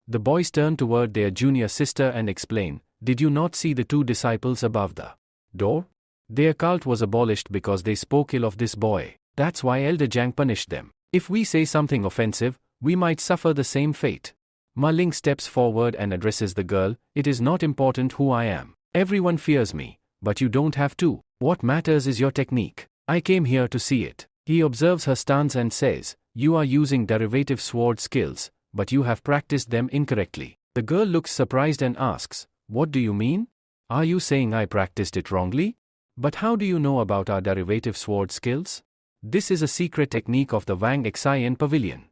The boys turn toward their junior sister and explain, "Did you not see the 2 disciples above the door? Their cult was abolished because they spoke ill of this boy. That's why Elder Jiang punished them. If we say something offensive, we might suffer the same fate." Ma Ling steps forward and addresses the girl, "It is not important who I am. Everyone fears me, but you don't have to. What matters is your technique. I came here to see it." He observes her stance and says, "You are using derivative sword skills, but you have practiced them incorrectly." The girl looks surprised and asks, "What do you mean? Are you saying I practiced it wrongly? But how do you know about our derivative sword skills? This is a secret technique of the Wang Xian Pavilion."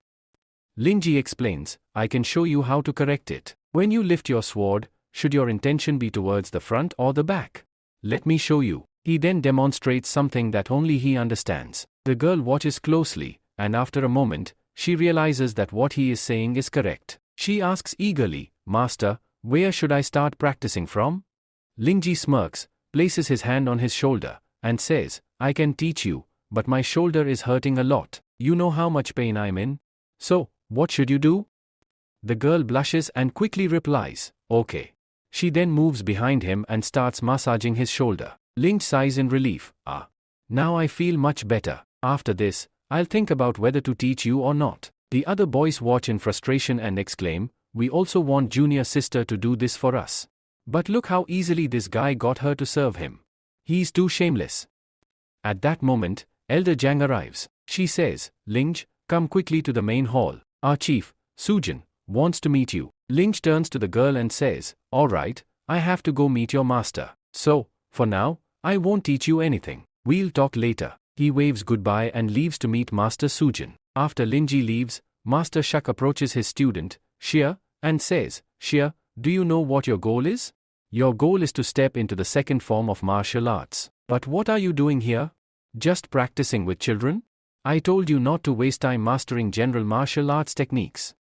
Linji explains, "I can show you how to correct it. When you lift your sword, should your intention be towards the front or the back? Let me show you." He then demonstrates something that only he understands. The girl watches closely, and after a moment, she realizes that what he is saying is correct. She asks eagerly, "Master, where should I start practicing from?" Linji smirks, places his hand on his shoulder, and says, "I can teach you, but my shoulder is hurting a lot. You know how much pain I'm in? So, what should you do?" The girl blushes and quickly replies, "Okay." She then moves behind him and starts massaging his shoulder. Linge sighs in relief, Now I feel much better. After this, I'll think about whether to teach you or not." The other boys watch in frustration and exclaim, "We also want junior sister to do this for us. But look how easily this guy got her to serve him. He's too shameless." At that moment, Elder Jiang arrives. She says, "Linge, come quickly to the main hall. Our chief, Sujin, wants to meet you." Linge turns to the girl and says, "All right, I have to go meet your master. So, for now, I won't teach you anything. We'll talk later." He waves goodbye and leaves to meet Master Sujin. After Linji leaves, Master Shuk approaches his student, Xie, and says, "Xie, do you know what your goal is? Your goal is to step into the second form of martial arts. But what are you doing here? Just practicing with children? I told you not to waste time mastering general martial arts techniques."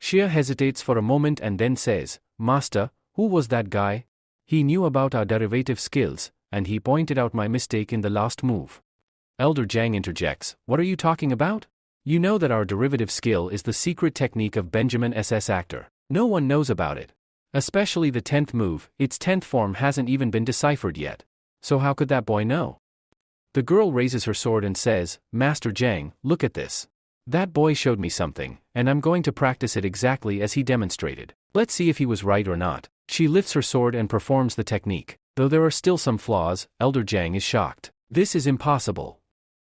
Xie hesitates for a moment and then says, "Master, who was that guy? He knew about our derivative skills, and he pointed out my mistake in the last move." Elder Jiang interjects, "What are you talking about? You know that our derivative skill is the secret technique of Benjamin SS Actor. No one knows about it. Especially the 10th move, its 10th form hasn't even been deciphered yet. So how could that boy know?" The girl raises her sword and says, "Master Jiang, look at this. That boy showed me something, and I'm going to practice it exactly as he demonstrated. Let's see if he was right or not." She lifts her sword and performs the technique. Though there are still some flaws, Elder Jiang is shocked. "This is impossible."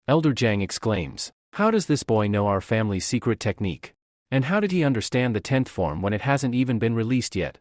Elder Jiang exclaims, "How does this boy know our family's secret technique? And how did he understand the 10th form when it hasn't even been released yet?"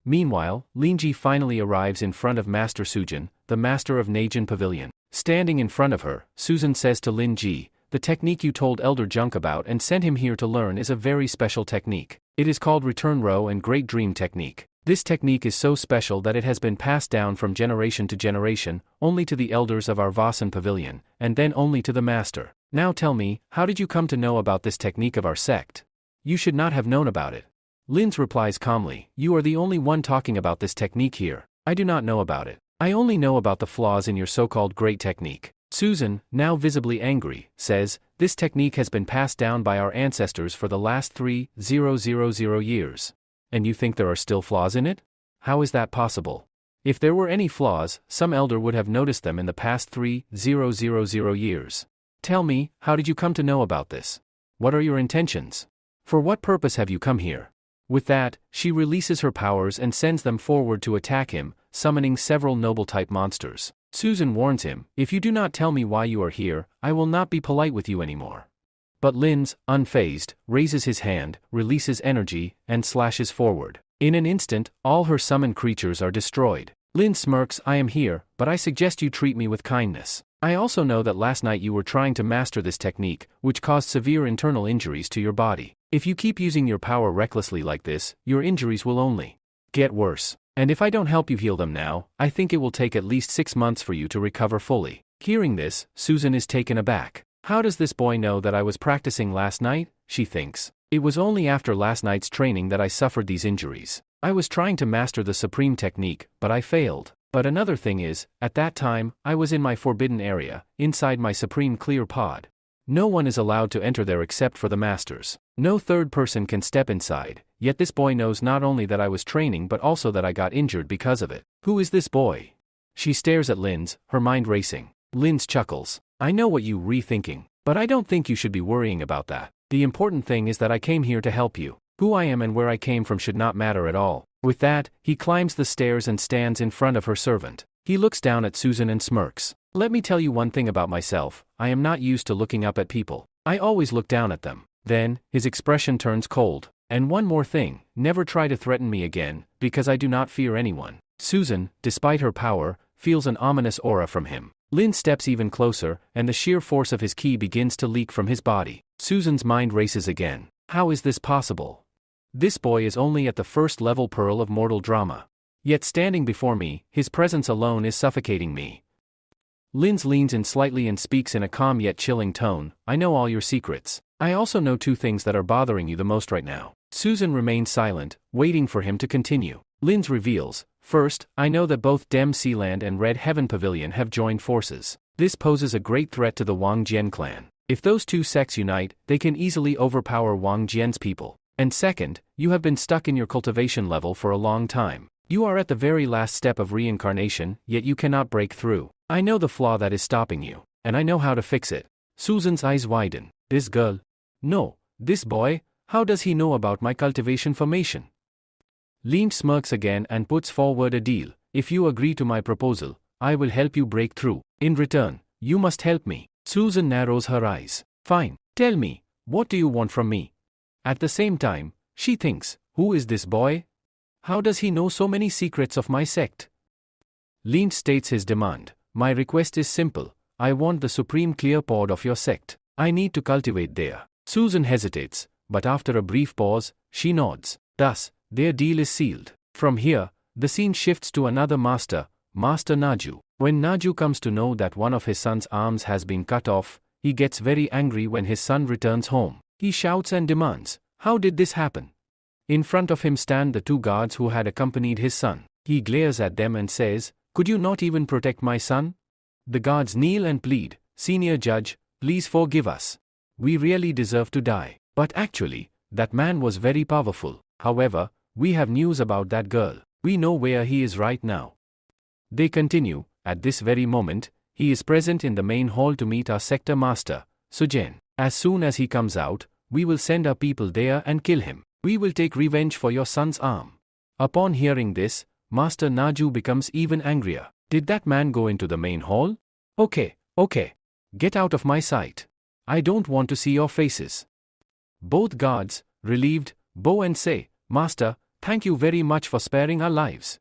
Meanwhile, Linji finally arrives in front of Master Sujin, the master of Neijin Pavilion. Standing in front of her, Susan says to Linji, "The technique you told Elder Junk about and sent him here to learn is a very special technique. It is called Return Row and Great Dream Technique. This technique is so special that it has been passed down from generation to generation, only to the elders of our Vasan Pavilion, and then only to the master. Now tell me, how did you come to know about this technique of our sect? You should not have known about it." Linz replies calmly, "You are the only one talking about this technique here. I do not know about it. I only know about the flaws in your so-called great technique." Susan, now visibly angry, says, "This technique has been passed down by our ancestors for the last 3,000 years. And you think there are still flaws in it? How is that possible? If there were any flaws, some elder would have noticed them in the past 3,000 years. Tell me, how did you come to know about this? What are your intentions? For what purpose have you come here?" With that, she releases her powers and sends them forward to attack him, summoning several noble-type monsters. Susan warns him, "If you do not tell me why you are here, I will not be polite with you anymore." But Linz, unfazed, raises his hand, releases energy, and slashes forward. In an instant, all her summoned creatures are destroyed. Linz smirks, I am here, but I suggest you treat me with kindness. I also know that last night you were trying to master this technique, which caused severe internal injuries to your body. If you keep using your power recklessly like this, your injuries will only get worse. And if I don't help you heal them now, I think it will take at least 6 months for you to recover fully. Hearing this, Susan is taken aback. How does this boy know that I was practicing last night? She thinks. It was only after last night's training that I suffered these injuries. I was trying to master the supreme technique, but I failed. But another thing is, at that time, I was in my forbidden area, inside my supreme clear pod. No one is allowed to enter there except for the masters. No third person can step inside, yet this boy knows not only that I was training but also that I got injured because of it. Who is this boy? She stares at Linz, her mind racing. Linz chuckles. I know what you're rethinking, but I don't think you should be worrying about that. The important thing is that I came here to help you. Who I am and where I came from should not matter at all. With that, he climbs the stairs and stands in front of her servant. He looks down at Susan and smirks. Let me tell you one thing about myself, I am not used to looking up at people. I always look down at them. Then, his expression turns cold. And one more thing, never try to threaten me again, because I do not fear anyone. Susan, despite her power, feels an ominous aura from him. Lynn steps even closer, and the sheer force of his ki begins to leak from his body. Susan's mind races again. How is this possible? This boy is only at the first level pearl of mortal drama. Yet standing before me, his presence alone is suffocating me. Linz leans in slightly and speaks in a calm yet chilling tone, I know all your secrets. I also know 2 things that are bothering you the most right now. Susan remains silent, waiting for him to continue. Linz reveals, first, I know that both Dem Sealand and Red Heaven Pavilion have joined forces. This poses a great threat to the Wang Jian clan. If those 2 sects unite, they can easily overpower Wang Jian's people. And second, you have been stuck in your cultivation level for a long time. You are at the very last step of reincarnation, yet you cannot break through. I know the flaw that is stopping you, and I know how to fix it. Susan's eyes widen. This girl? No, this boy? How does he know about my cultivation formation? Lynch smirks again and puts forward a deal. If you agree to my proposal, I will help you break through. In return, you must help me. Susan narrows her eyes. Fine. Tell me, what do you want from me? At the same time, she thinks, who is this boy? How does he know so many secrets of my sect? Lynch states his demand. My request is simple. I want the supreme clear pod of your sect. I need to cultivate there. Susan hesitates, but after a brief pause, she nods. Thus, their deal is sealed. From here, the scene shifts to another master, Master Naju. When Naju comes to know that one of his son's arms has been cut off, he gets very angry when his son returns home. He shouts and demands, how did this happen? In front of him stand the 2 guards who had accompanied his son. He glares at them and says, could you not even protect my son? The guards kneel and plead, Senior Judge, please forgive us. We really deserve to die. But actually, that man was very powerful. However, we have news about that girl. We know where he is right now. They continue, at this very moment, he is present in the main hall to meet our sector master, Sujen. As soon as he comes out, we will send our people there and kill him. We will take revenge for your son's arm. Upon hearing this, Master Naju becomes even angrier. Did that man go into the main hall? Okay. Get out of my sight. I don't want to see your faces. Both guards, relieved, bow and say, Master, thank you very much for sparing our lives.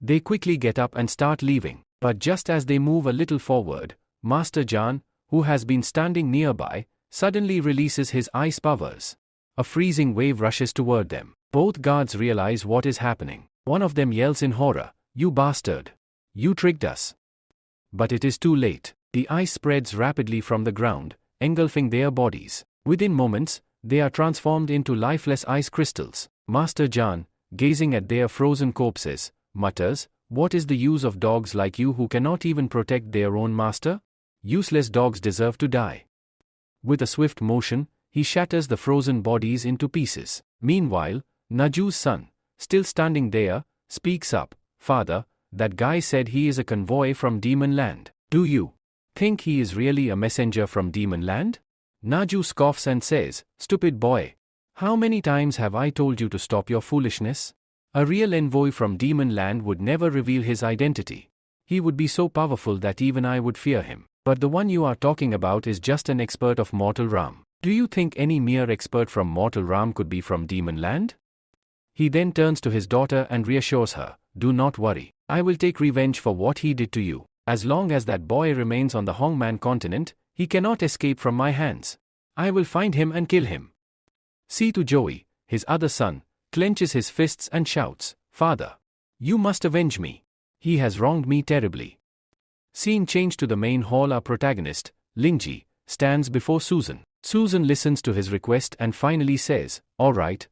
They quickly get up and start leaving, but just as they move a little forward, Master Jan, who has been standing nearby, suddenly releases his ice powers. A freezing wave rushes toward them. Both guards realize what is happening. One of them yells in horror, you bastard! You tricked us! But it is too late. The ice spreads rapidly from the ground, engulfing their bodies. Within moments, they are transformed into lifeless ice crystals. Master Jan, gazing at their frozen corpses, mutters, what is the use of dogs like you who cannot even protect their own master? Useless dogs deserve to die. With a swift motion, he shatters the frozen bodies into pieces. Meanwhile, Naju's son, still standing there, speaks up, Father, that guy said he is a convoy from Demon Land. Do you think he is really a messenger from Demon Land? Naju scoffs and says, stupid boy. How many times have I told you to stop your foolishness? A real envoy from Demon Land would never reveal his identity. He would be so powerful that even I would fear him. But the one you are talking about is just an expert of mortal realm. Do you think any mere expert from mortal realm could be from demon land? He then turns to his daughter and reassures her, do not worry, I will take revenge for what he did to you. As long as that boy remains on the Hongman continent, he cannot escape from my hands. I will find him and kill him. See to Joey, his other son, clenches his fists and shouts, Father, you must avenge me. He has wronged me terribly. Scene change to the main hall. Our protagonist, Linji, stands before Susan. Susan listens to his request and finally says, all right,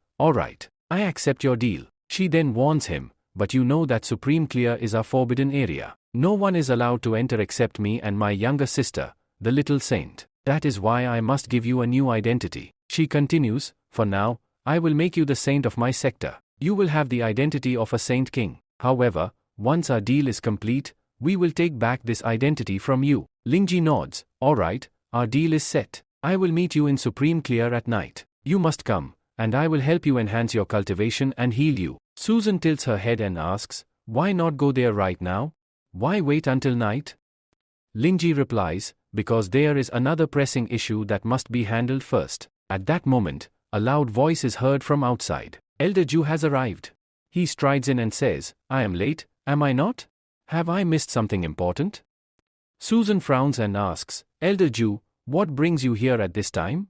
I accept your deal. She then warns him, but you know that Supreme Clear is our forbidden area. No one is allowed to enter except me and my younger sister, the little saint. That is why I must give you a new identity. She continues, for now, I will make you the saint of my sector. You will have the identity of a saint king. However, once our deal is complete, we will take back this identity from you. Linji nods, all right, our deal is set. I will meet you in Supreme Clear at night. You must come, and I will help you enhance your cultivation and heal you. Susan tilts her head and asks, why not go there right now? Why wait until night? Linji replies, because there is another pressing issue that must be handled first. At that moment, a loud voice is heard from outside. Elder Ju has arrived. He strides in and says, I am late, am I not? Have I missed something important? Susan frowns and asks, Elder Ju, what brings you here at this time?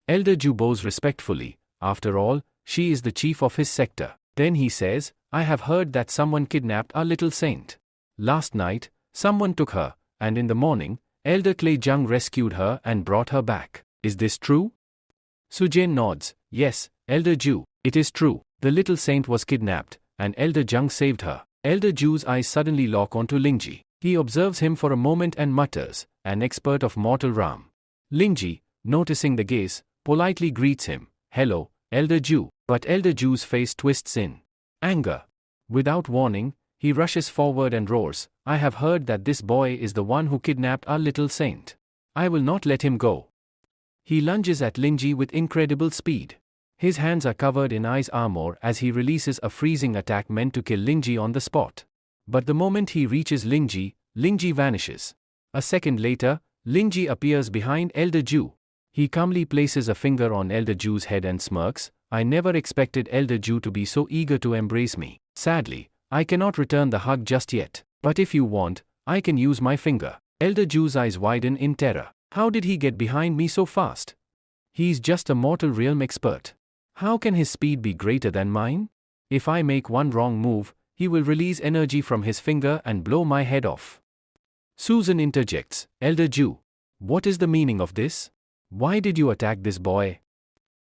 Elder Ju bows respectfully. After all, she is the chief of his sector. Then he says, I have heard that someone kidnapped our little saint. Last night, someone took her, and in the morning, Elder Clay Jung rescued her and brought her back. Is this true? Sujin nods, yes, Elder Ju, it is true. The little saint was kidnapped, and Elder Jung saved her. Elder Ju's eyes suddenly lock onto Linji. He observes him for a moment and mutters, an expert of mortal realm. Linji, noticing the gaze, politely greets him, hello, Elder Ju. But Elder Ju's face twists in anger. Without warning, he rushes forward and roars, I have heard that this boy is the one who kidnapped our little saint. I will not let him go. He lunges at Linji with incredible speed. His hands are covered in ice armor as he releases a freezing attack meant to kill Linji on the spot. But the moment he reaches Linji, Linji vanishes. A second later, Linji appears behind Elder Ju. He calmly places a finger on Elder Ju's head and smirks, I never expected Elder Ju to be so eager to embrace me. Sadly, I cannot return the hug just yet, but if you want, I can use my finger. Elder Ju's eyes widen in terror. How did he get behind me so fast? He's just a mortal realm expert. How can his speed be greater than mine? If I make one wrong move, he will release energy from his finger and blow my head off. Susan interjects, Elder Ju, what is the meaning of this? Why did you attack this boy?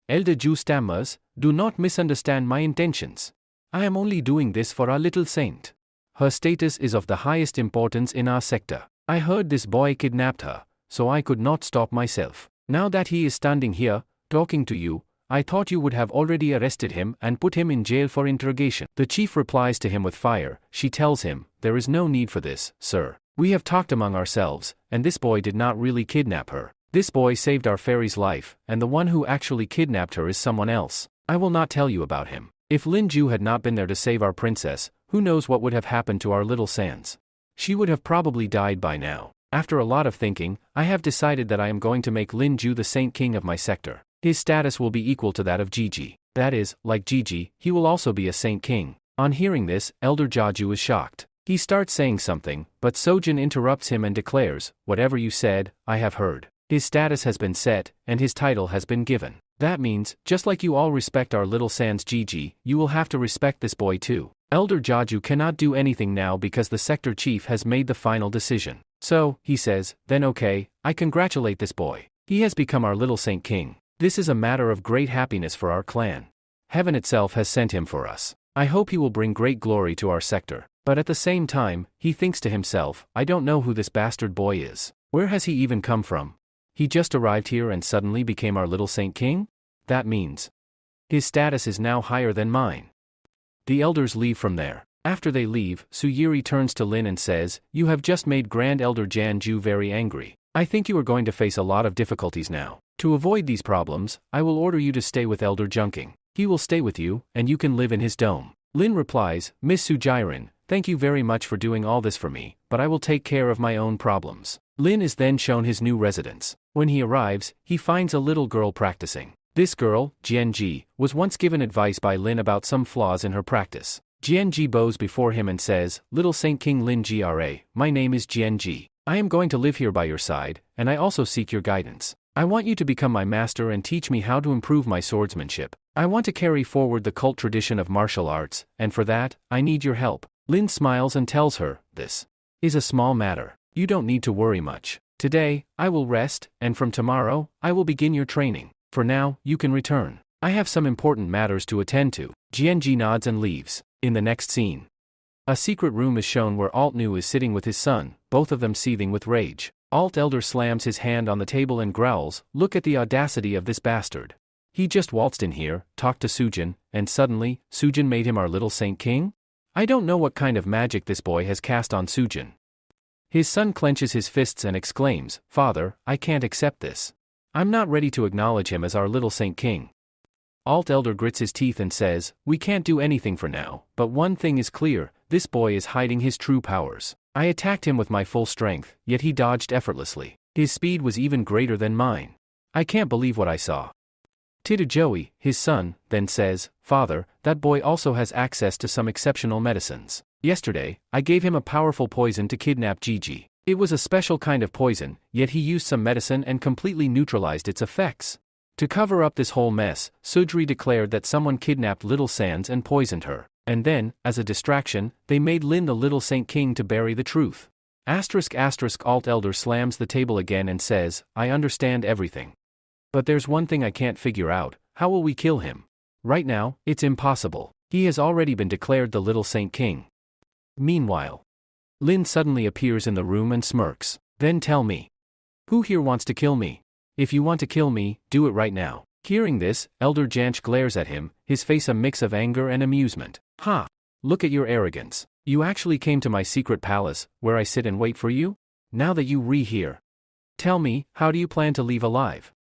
Elder Ju stammers, do not misunderstand my intentions. I am only doing this for our little saint. Her status is of the highest importance in our sector. I heard this boy kidnapped her, so I could not stop myself. Now that he is standing here, talking to you, I thought you would have already arrested him and put him in jail for interrogation. The chief replies to him with fire. She tells him, there is no need for this, sir. We have talked among ourselves, and this boy did not really kidnap her. This boy saved our fairy's life, and the one who actually kidnapped her is someone else. I will not tell you about him. If Lin Ju had not been there to save our princess, who knows what would have happened to our little Sans. She would have probably died by now. After a lot of thinking, I have decided that I am going to make Lin Ju the Saint King of my sector. His status will be equal to that of Gigi. That is, like Gigi, he will also be a Saint King. On hearing this, Elder Jaju is shocked. He starts saying something, but Sojin interrupts him and declares, whatever you said, I have heard. His status has been set, and his title has been given. That means, just like you all respect our little Sans Gigi, you will have to respect this boy too. Elder Jaju cannot do anything now because the sector chief has made the final decision. So, he says, then okay, I congratulate this boy. He has become our little Saint King. This is a matter of great happiness for our clan. Heaven itself has sent him for us. I hope he will bring great glory to our sector. But at the same time, he thinks to himself, I don't know who this bastard boy is. Where has he even come from? He just arrived here and suddenly became our little Saint King? That means his status is now higher than mine. The elders leave from there. After they leave, Suyiri turns to Lin and says, you have just made Grand Elder Janju very angry. I think you are going to face a lot of difficulties now. To avoid these problems, I will order you to stay with Elder Junking. He will stay with you, and you can live in his dome. Lin replies, Miss Sujiren, thank you very much for doing all this for me, but I will take care of my own problems. Lin is then shown his new residence. When he arrives, he finds a little girl practicing. This girl, Jianji, was once given advice by Lin about some flaws in her practice. Jianji bows before him and says, "Little Saint King Lin Gra, my name is Jianji. I am going to live here by your side, and I also seek your guidance. I want you to become my master and teach me how to improve my swordsmanship. I want to carry forward the cult tradition of martial arts, and for that, I need your help." Lin smiles and tells her, "This is a small matter. You don't need to worry much. Today, I will rest, and from tomorrow, I will begin your training. For now, you can return. I have some important matters to attend to." Jianji nods and leaves. In the next scene, a secret room is shown where Alt Nu is sitting with his son, both of them seething with rage. Alt Elder slams his hand on the table and growls, "Look at the audacity of this bastard. He just waltzed in here, talked to Sujin, and suddenly, Sujin made him our little Saint King? I don't know what kind of magic this boy has cast on Sujin." His son clenches his fists and exclaims, "Father, I can't accept this. I'm not ready to acknowledge him as our little Saint King." Alt Elder grits his teeth and says, "We can't do anything for now, but one thing is clear, this boy is hiding his true powers. I attacked him with my full strength, yet he dodged effortlessly. His speed was even greater than mine. I can't believe what I saw." Joey, his son, then says, "Father, that boy also has access to some exceptional medicines. Yesterday, I gave him a powerful poison to kidnap Gigi. It was a special kind of poison, yet he used some medicine and completely neutralized its effects. To cover up this whole mess, Sujri declared that someone kidnapped Little Sans and poisoned her, and then, as a distraction, they made Lin the little Saint King to bury the truth." Alt Elder slams the table again and says, "I understand everything. But there's one thing I can't figure out, how will we kill him? Right now, it's impossible. He has already been declared the little Saint King." Meanwhile, Lin suddenly appears in the room and smirks. "Then tell me. Who here wants to kill me? If you want to kill me, do it right now." Hearing this, Elder Janch glares at him, his face a mix of anger and amusement. "Ha! Look at your arrogance. You actually came to my secret palace, where I sit and wait for you? Now that you here. Tell me, how do you plan to leave alive?"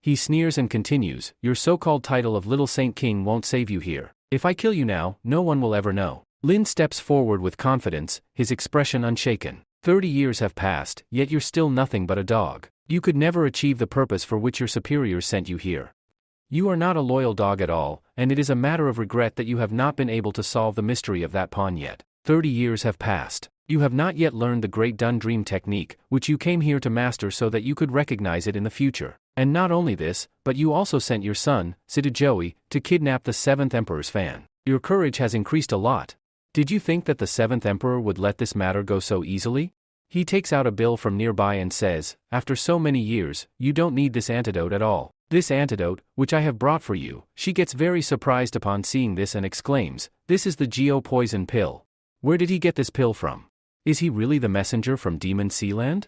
He sneers and continues, "Your so-called title of Little Saint King won't save you here. If I kill you now, no one will ever know." Lin steps forward with confidence, his expression unshaken. 30 years have passed, yet you're still nothing but a dog. You could never achieve the purpose for which your superiors sent you here. You are not a loyal dog at all, and it is a matter of regret that you have not been able to solve the mystery of that pawn yet. 30 years have passed. You have not yet learned the Great Dun Dream technique, which you came here to master so that you could recognize it in the future. And not only this, but you also sent your son, Joey, to kidnap the 7th Emperor's fan. Your courage has increased a lot. Did you think that the 7th Emperor would let this matter go so easily?" He takes out a bill from nearby and says, "After so many years, you don't need this antidote at all. This antidote, which I have brought for you." She gets very surprised upon seeing this and exclaims, "This is the Geo poison pill. Where did he get this pill from? Is he really the messenger from Demon Sealand?"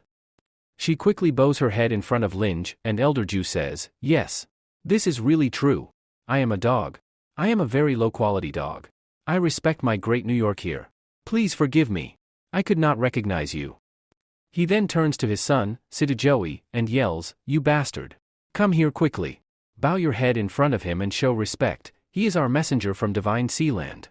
She quickly bows her head in front of Linge, and Elder Ju says, "Yes. This is really true. I am a dog. I am a very low-quality dog. I respect my great New York here. Please forgive me. I could not recognize you." He then turns to his son, Joey, and yells, "You bastard. Come here quickly. Bow your head in front of him and show respect. He is our messenger from Divine Sealand."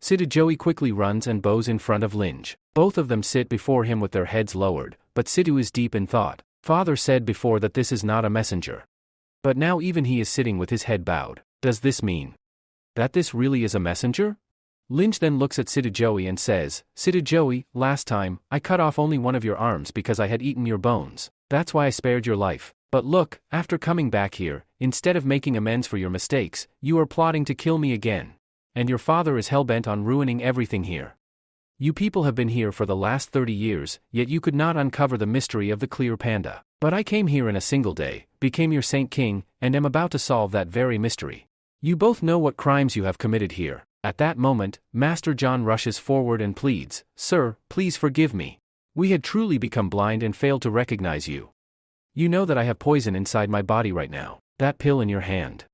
Joey quickly runs and bows in front of Linge. Both of them sit before him with their heads lowered, but Sidhu is deep in thought. Father said before that this is not a messenger. But now even he is sitting with his head bowed. Does this mean that this really is a messenger? Lynch then looks at Joey and says, "Joey, last time, I cut off only one of your arms because I had eaten your bones. That's why I spared your life. But look, after coming back here, instead of making amends for your mistakes, you are plotting to kill me again. And your father is hell-bent on ruining everything here. You people have been here for the last 30 years, yet you could not uncover the mystery of the clear panda. But I came here in a single day, became your Saint King, and am about to solve that very mystery. You both know what crimes you have committed here." At that moment, Master John rushes forward and pleads, "Sir, please forgive me. We had truly become blind and failed to recognize you. You know that I have poison inside my body right now. That pill in your hand.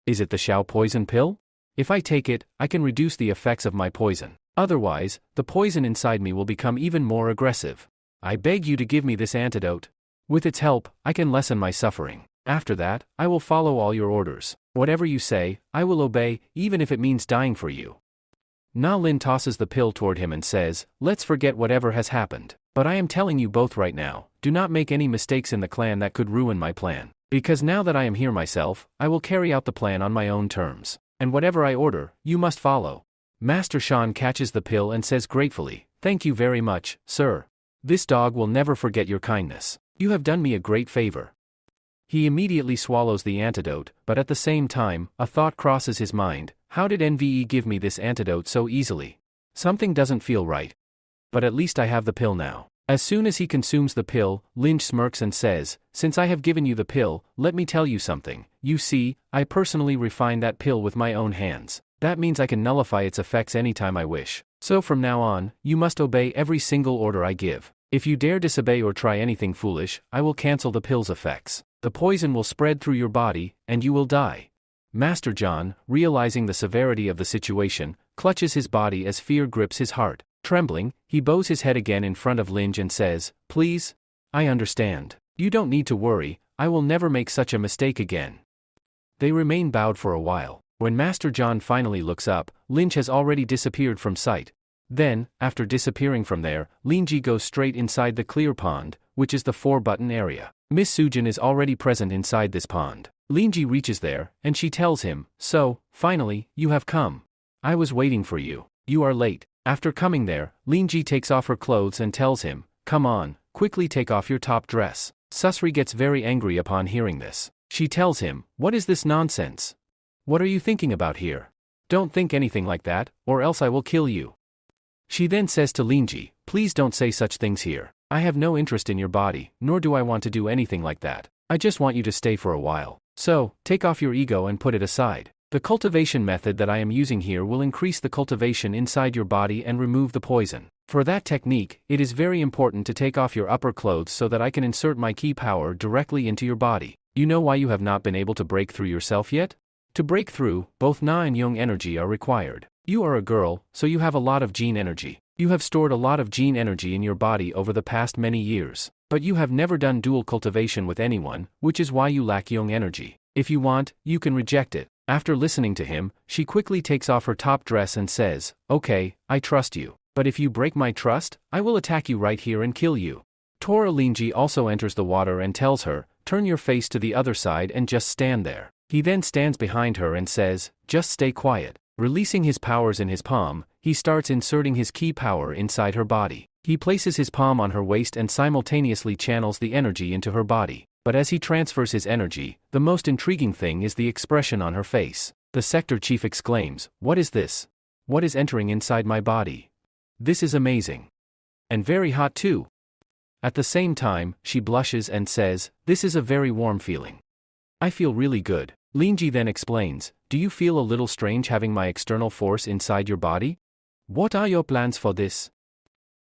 Is it the Shao poison pill? If I take it, I can reduce the effects of my poison. Otherwise, the poison inside me will become even more aggressive. I beg you to give me this antidote. With its help, I can lessen my suffering. After that, I will follow all your orders. Whatever you say, I will obey, even if it means dying for you." Na Lin tosses the pill toward him and says, "Let's forget whatever has happened. But I am telling you both right now, do not make any mistakes in the clan that could ruin my plan. Because now that I am here myself, I will carry out the plan on my own terms. And whatever I order, you must follow. Master Shan catches the pill and says gratefully, "Thank you very much, sir. This dog will never forget your kindness. You have done me a great favor." He immediately swallows the antidote, but at the same time, a thought crosses his mind: how did NVE give me this antidote so easily? Something doesn't feel right. But at least I have the pill now. As soon as he consumes the pill, Lynch smirks and says, "Since I have given you the pill, let me tell you something. You see, I personally refined that pill with my own hands. That means I can nullify its effects anytime I wish. So from now on, you must obey every single order I give. If you dare disobey or try anything foolish, I will cancel the pill's effects. The poison will spread through your body, and you will die." Master John, realizing the severity of the situation, clutches his body as fear grips his heart. Trembling, he bows his head again in front of Lynch and says, "Please? I understand. You don't need to worry, I will never make such a mistake again." They remain bowed for a while. When Master John finally looks up, Lynch has already disappeared from sight. Then, after disappearing from there, Linji goes straight inside the clear pond, which is the 4-button area. Miss Sujin is already present inside this pond. Linji reaches there, and she tells him, "So, finally, you have come. I was waiting for you. You are late." After coming there, Linji takes off her clothes and tells him, "Come on, quickly take off your top dress." Susri gets very angry upon hearing this. She tells him, "What is this nonsense? What are you thinking about here? Don't think anything like that, or else I will kill you." She then says to Linji, "Please don't say such things here. I have no interest in your body, nor do I want to do anything like that. I just want you to stay for a while. So, take off your ego and put it aside. The cultivation method that I am using here will increase the cultivation inside your body and remove the poison. For that technique, it is very important to take off your upper clothes so that I can insert my ki power directly into your body. You know why you have not been able to break through yourself yet? To break through, both Na and Young energy are required. You are a girl, so you have a lot of gene energy. You have stored a lot of gene energy in your body over the past many years. But you have never done dual cultivation with anyone, which is why you lack Young energy. If you want, you can reject it." After listening to him, she quickly takes off her top dress and says, "Okay, I trust you. But if you break my trust, I will attack you right here and kill you." Tora Linji also enters the water and tells her, "Turn your face to the other side and just stand there." He then stands behind her and says, "Just stay quiet." Releasing his powers in his palm, he starts inserting his ki power inside her body. He places his palm on her waist and simultaneously channels the energy into her body. But as he transfers his energy, the most intriguing thing is the expression on her face. The sector chief exclaims, "What is this? What is entering inside my body? This is amazing. And very hot too." At the same time, she blushes and says, "This is a very warm feeling. I feel really good." Linji then explains, "Do you feel a little strange having my external force inside your body? What are your plans for this?"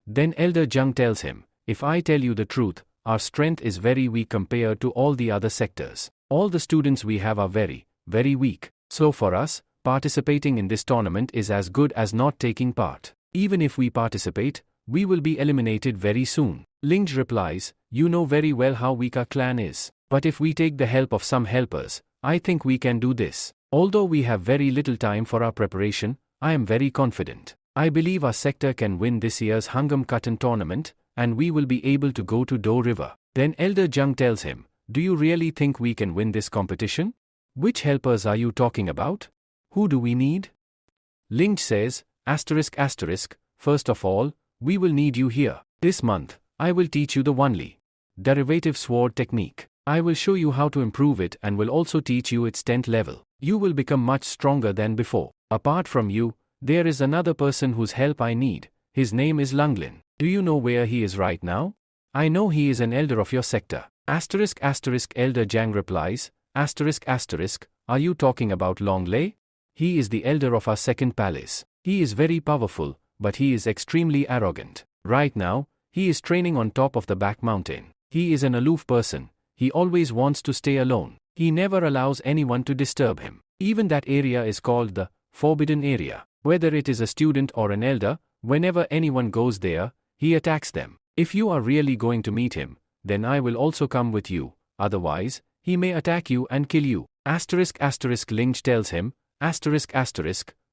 Then Elder Jung tells him, "If I tell you the truth, our strength is very weak compared to all the other sectors. All the students we have are very, very weak. So for us, participating in this tournament is as good as not taking part. Even if we participate, we will be eliminated very soon." Linj replies, "You know very well how weak our clan is. But if we take the help of some helpers, I think we can do this. Although we have very little time for our preparation, I am very confident. I believe our sector can win this year's Hungam Cotton tournament, and we will be able to go to Do River." Then Elder Jung tells him, "Do you really think we can win this competition? Which helpers are you talking about? Who do we need?" Linj says, ***, first of all, we will need you here. This month, I will teach you the Wanli derivative sword technique. I will show you how to improve it and will also teach you its 10th level. You will become much stronger than before. Apart from you, there is another person whose help I need. His name is Lunglin. Do you know where he is right now? I know he is an elder of your sector." Elder Jang replies, ***, are you talking about Longley? He is the elder of our second palace. He is very powerful, but he is extremely arrogant. Right now, he is training on top of the back mountain. He is an aloof person. He always wants to stay alone. He never allows anyone to disturb him. Even that area is called the Forbidden Area. Whether it is a student or an elder, whenever anyone goes there, he attacks them. If you are really going to meet him, then I will also come with you. Otherwise, he may attack you and kill you." Linj tells him,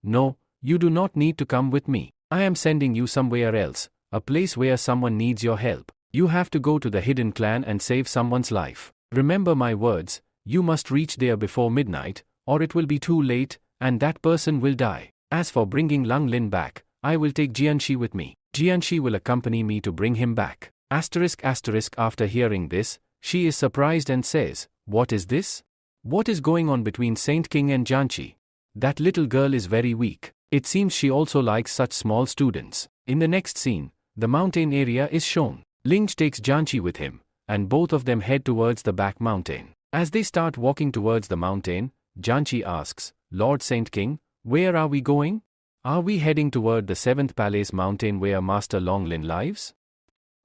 "No, you do not need to come with me. I am sending you somewhere else, a place where someone needs your help." You have to go to the hidden clan and save someone's life. Remember my words, you must reach there before midnight, or it will be too late, and that person will die. As for bringing Lang Lin back, I will take Jianxi with me. Jianxi will accompany me to bring him back. After hearing this, she is surprised and says, "What is this? What is going on between Saint King and Jianxi? That little girl is very weak. It seems she also likes such small students." In the next scene, the mountain area is shown. Ling takes Jianxi with him, and both of them head towards the back mountain. As they start walking towards the mountain, Jianxi asks, "Lord Saint King, where are we going? Are we heading toward the 7th Palace mountain where Master Longlin lives?"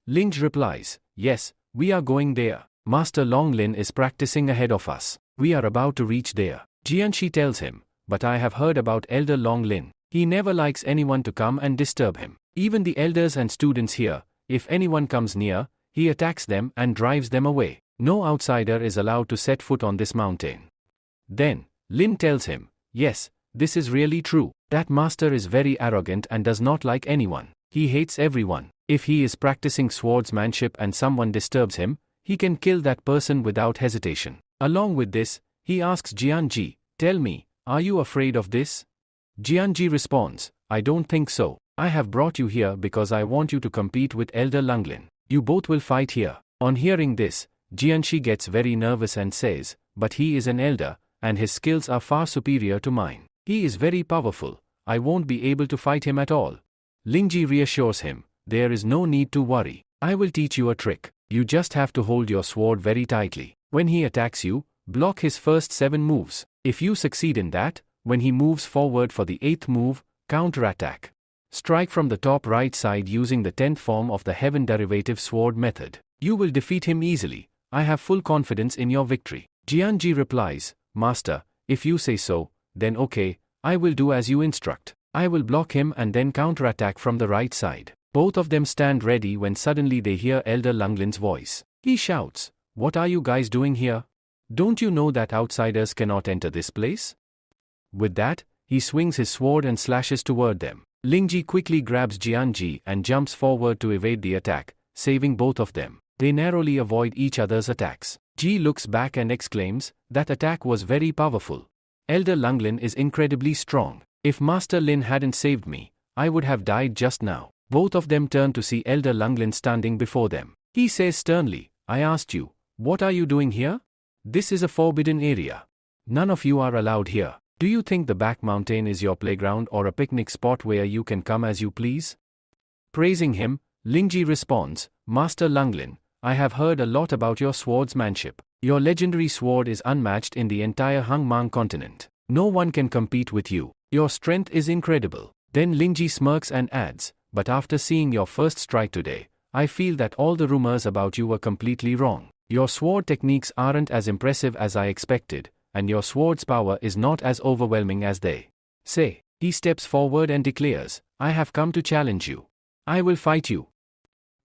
Ling replies, "Yes, we are going there. Master Longlin is practicing ahead of us. We are about to reach there." Jianxi tells him, "But I have heard about Elder Longlin. He never likes anyone to come and disturb him. Even the elders and students here, if anyone comes near, he attacks them and drives them away. No outsider is allowed to set foot on this mountain." Then, Lin tells him, "Yes, this is really true. That master is very arrogant and does not like anyone. He hates everyone. If he is practicing swordsmanship and someone disturbs him, he can kill that person without hesitation." Along with this, he asks Jianji, "Tell me, are you afraid of this?" Jianji responds, "I don't think so. I have brought you here because I want you to compete with Elder Longlin. You both will fight here." On hearing this, Jianxi gets very nervous and says, "But he is an elder, and his skills are far superior to mine. He is very powerful. I won't be able to fight him at all." Lingji reassures him, "There is no need to worry. I will teach you a trick. You just have to hold your sword very tightly. When he attacks you, block his first 7 moves. If you succeed in that, when he moves forward for the 8th move, counterattack. Strike from the top right side using the 10th form of the heaven derivative sword method. You will defeat him easily. I have full confidence in your victory." Jianji replies, "Master, if you say so, then okay, I will do as you instruct. I will block him and then counterattack from the right side." Both of them stand ready when suddenly they hear Elder Lunglin's voice. He shouts, "What are you guys doing here? Don't you know that outsiders cannot enter this place?" With that, he swings his sword and slashes toward them. Lingji quickly grabs Jianji and jumps forward to evade the attack, saving both of them. They narrowly avoid each other's attacks. Ji looks back and exclaims, "That attack was very powerful. Elder Lunglin is incredibly strong. If Master Lin hadn't saved me, I would have died just now." Both of them turn to see Elder Lunglin standing before them. He says sternly, "I asked you, what are you doing here? This is a forbidden area. None of you are allowed here. Do you think the back mountain is your playground or a picnic spot where you can come as you please?" Praising him, Lingji responds, "Master Lunglin, I have heard a lot about your swordsmanship. Your legendary sword is unmatched in the entire Hangmang continent. No one can compete with you. Your strength is incredible." Then Lingji smirks and adds, "But after seeing your first strike today, I feel that all the rumors about you were completely wrong. Your sword techniques aren't as impressive as I expected, and your sword's power is not as overwhelming as they say." He steps forward and declares, "I have come to challenge you. I will fight you."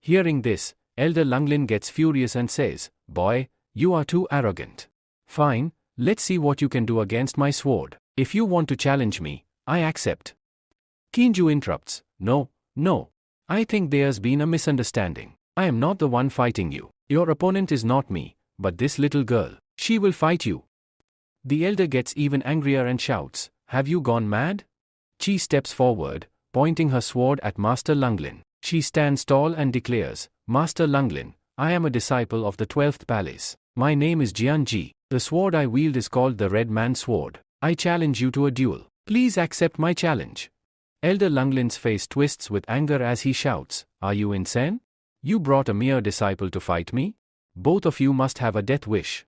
Hearing this, Elder Lunglin gets furious and says, "Boy, you are too arrogant. Fine, let's see what you can do against my sword. If you want to challenge me, I accept." Kinju interrupts, "No, no. I think there's been a misunderstanding. I am not the one fighting you. Your opponent is not me, but this little girl. She will fight you." The elder gets even angrier and shouts, "Have you gone mad?" Chi steps forward, pointing her sword at Master Lunglin. She stands tall and declares, "Master Lunglin, I am a disciple of the 12th Palace. My name is Jianji. The sword I wield is called the Red Man Sword. I challenge you to a duel. Please accept my challenge." Elder Lunglin's face twists with anger as he shouts, "Are you insane? You brought a mere disciple to fight me? Both of you must have a death wish."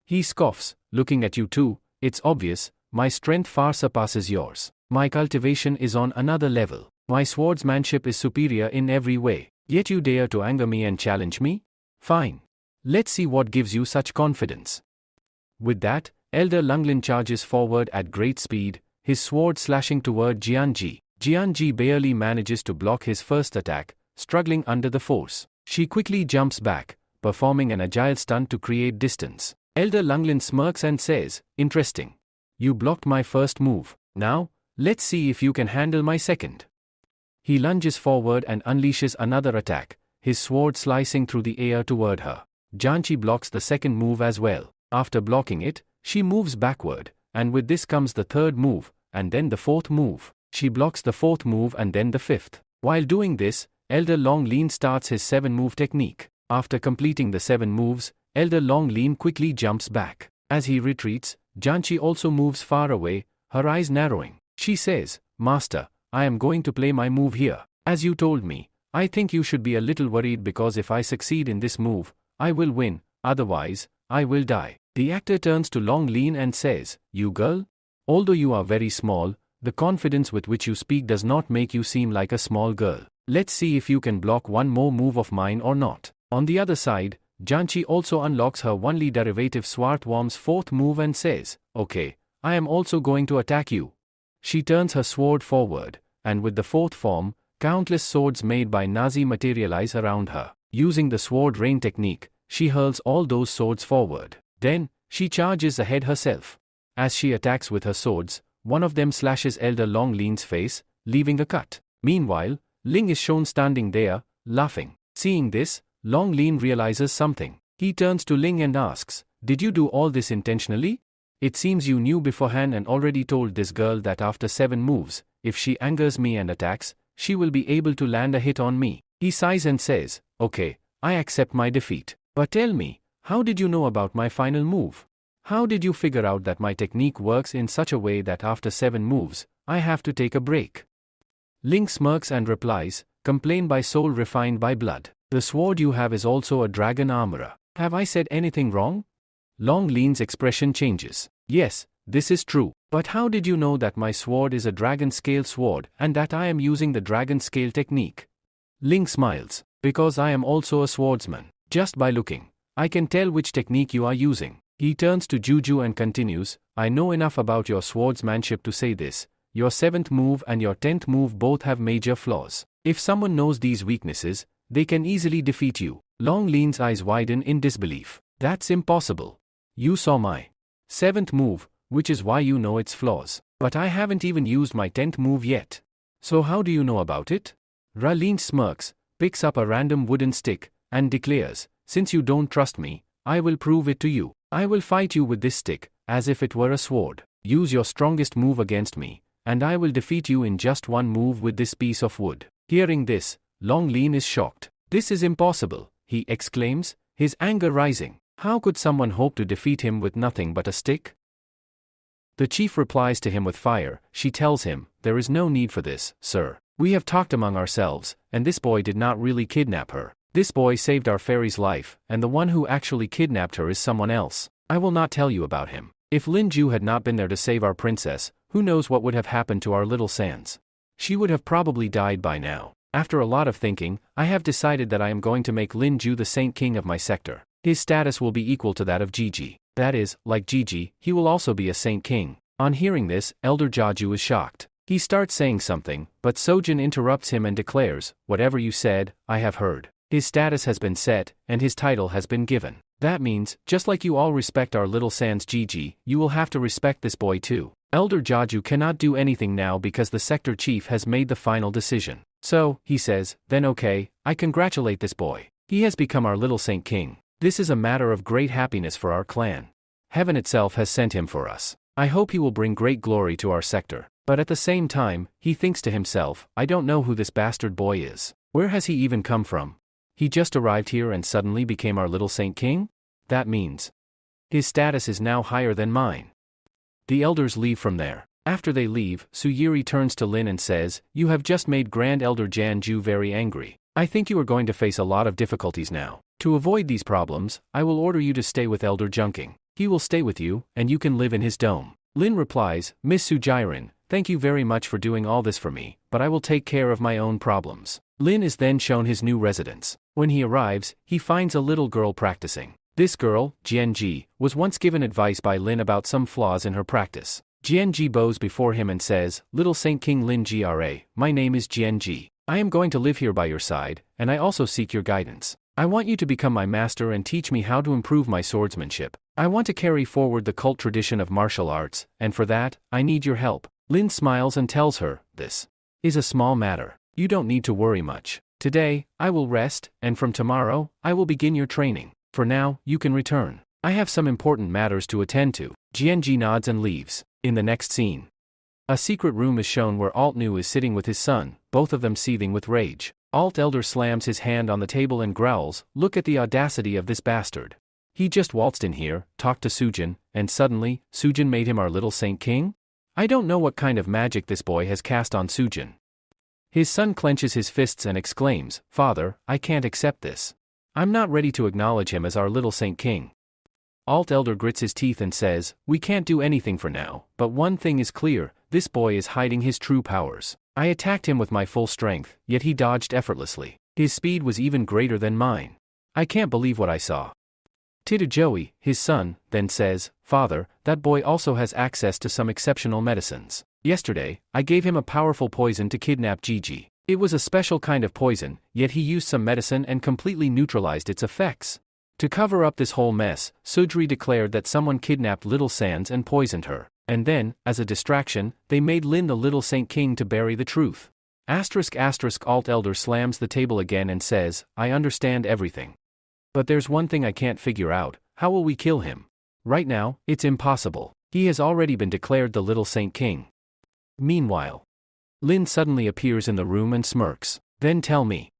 He scoffs, "Looking at you two, it's obvious, my strength far surpasses yours. My cultivation is on another level. My swordsmanship is superior in every way. Yet you dare to anger me and challenge me? Fine. Let's see what gives you such confidence." With that, Elder Lunglin charges forward at great speed, his sword slashing toward Jianji. Jianji barely manages to block his first attack, struggling under the force. She quickly jumps back, performing an agile stunt to create distance. Elder Lunglin smirks and says, "Interesting. You blocked my first move. Now, let's see if you can handle my second." He lunges forward and unleashes another attack, his sword slicing through the air toward her. Janchi blocks the second move as well. After blocking it, she moves backward, and with this comes the third move, and then the fourth move. She blocks the fourth move and then the fifth. While doing this, Elder Long Lean starts his 7-move technique. After completing the 7 moves, Elder Long Lean quickly jumps back. As he retreats, Janchi also moves far away, her eyes narrowing. She says, "Master, I am going to play my move here. As you told me, I think you should be a little worried because if I succeed in this move, I will win, otherwise, I will die." The actor turns to Long Lean and says, "You girl? Although you are very small, the confidence with which you speak does not make you seem like a small girl. Let's see if you can block one more move of mine or not." On the other side, Janchi also unlocks her only derivative Swartworm's 4th move and says, "Okay, I am also going to attack you." She turns her sword forward, and with the 4th form, countless swords made by Nazi materialize around her. Using the sword rain technique, she hurls all those swords forward. Then, she charges ahead herself. As she attacks with her swords, one of them slashes Elder Long Lean's face, leaving a cut. Meanwhile, Ling is shown standing there, laughing. Seeing this, Long Lean realizes something. He turns to Ling and asks, "Did you do all this intentionally? It seems you knew beforehand and already told this girl that after 7 moves, if she angers me and attacks, she will be able to land a hit on me." He sighs and says, "Okay, I accept my defeat. But tell me, how did you know about my final move? How did you figure out that my technique works in such a way that after 7 moves, I have to take a break?" Ling smirks and replies, "Complain by soul refined by blood. The sword you have is also a dragon armorer. Have I said anything wrong?" Long Lean's expression changes. "Yes, this is true. But how did you know that my sword is a dragon scale sword and that I am using the dragon scale technique?" Ling smiles. "Because I am also a swordsman. Just by looking, I can tell which technique you are using." He turns to Juju and continues, "I know enough about your swordsmanship to say this. Your 7th move and your 10th move both have major flaws. If someone knows these weaknesses, they can easily defeat you." Long Lean's eyes widen in disbelief. "That's impossible. You saw my 7th move, which is why you know its flaws. But I haven't even used my 10th move yet. So how do you know about it?" Ralin smirks, picks up a random wooden stick, and declares, "Since you don't trust me, I will prove it to you. I will fight you with this stick, as if it were a sword. Use your strongest move against me, and I will defeat you in just 1 move with this piece of wood." Hearing this, Long Lean is shocked. "This is impossible," he exclaims, his anger rising. How could someone hope to defeat him with nothing but a stick? The chief replies to him with fire. She tells him, "There is no need for this, sir. We have talked among ourselves, and this boy did not really kidnap her. This boy saved our fairy's life, and the one who actually kidnapped her is someone else. I will not tell you about him. If Lin Ju had not been there to save our princess, who knows what would have happened to our little Sans? She would have probably died by now. After a lot of thinking, I have decided that I am going to make Lin Ju the Saint King of my sector. His status will be equal to that of Gigi. That is, like Gigi, he will also be a Saint King." On hearing this, Elder Jaju is shocked. He starts saying something, but Sojin interrupts him and declares, "Whatever you said, I have heard. His status has been set, and his title has been given. That means, just like you all respect our little Sans Gigi, you will have to respect this boy too." Elder Jaju cannot do anything now because the sector chief has made the final decision. So, he says, "Then okay, I congratulate this boy. He has become our little Saint King. This is a matter of great happiness for our clan. Heaven itself has sent him for us. I hope he will bring great glory to our sector." But at the same time, he thinks to himself, "I don't know who this bastard boy is. Where has he even come from? He just arrived here and suddenly became our little Saint King? That means his status is now higher than mine." The elders leave from there. After they leave, Suyiri turns to Lin and says, "You have just made Grand Elder Janju very angry. I think you are going to face a lot of difficulties now. To avoid these problems, I will order you to stay with Elder Junking. He will stay with you, and you can live in his dome." Lin replies, "Miss Sujiren, thank you very much for doing all this for me, but I will take care of my own problems." Lin is then shown his new residence. When he arrives, he finds a little girl practicing. This girl, Jianji, was once given advice by Lin about some flaws in her practice. Jianji bows before him and says, "Little Saint King Lin Gra, my name is Jianji. I am going to live here by your side, and I also seek your guidance. I want you to become my master and teach me how to improve my swordsmanship. I want to carry forward the cult tradition of martial arts, and for that, I need your help." Lin smiles and tells her, "This is a small matter. You don't need to worry much. Today, I will rest, and from tomorrow, I will begin your training. For now, you can return. I have some important matters to attend to. Jianji nods and leaves. In the next scene, a secret room is shown where Alt Nu is sitting with his son, both of them seething with rage. Alt Elder slams his hand on the table and growls, "Look at the audacity of this bastard. He just waltzed in here, talked to Sujin, and suddenly, Sujin made him our little Saint King? I don't know what kind of magic this boy has cast on Sujin." His son clenches his fists and exclaims, "Father, I can't accept this. I'm not ready to acknowledge him as our little Saint King." Alt Elder grits his teeth and says, "We can't do anything for now, but one thing is clear, this boy is hiding his true powers. I attacked him with my full strength, yet he dodged effortlessly. His speed was even greater than mine. I can't believe what I saw." Joey, his son, then says, "Father, that boy also has access to some exceptional medicines. Yesterday, I gave him a powerful poison to kidnap Gigi. It was a special kind of poison, yet he used some medicine and completely neutralized its effects. To cover up this whole mess, Sudri declared that someone kidnapped Little Sans and poisoned her, and then, as a distraction, they made Lin the little Saint King to bury the truth." Alt Elder slams the table again and says, "I understand everything. But there's one thing I can't figure out, how will we kill him? Right now, it's impossible. He has already been declared the little Saint King." Meanwhile, Lin suddenly appears in the room and smirks. "Then tell me.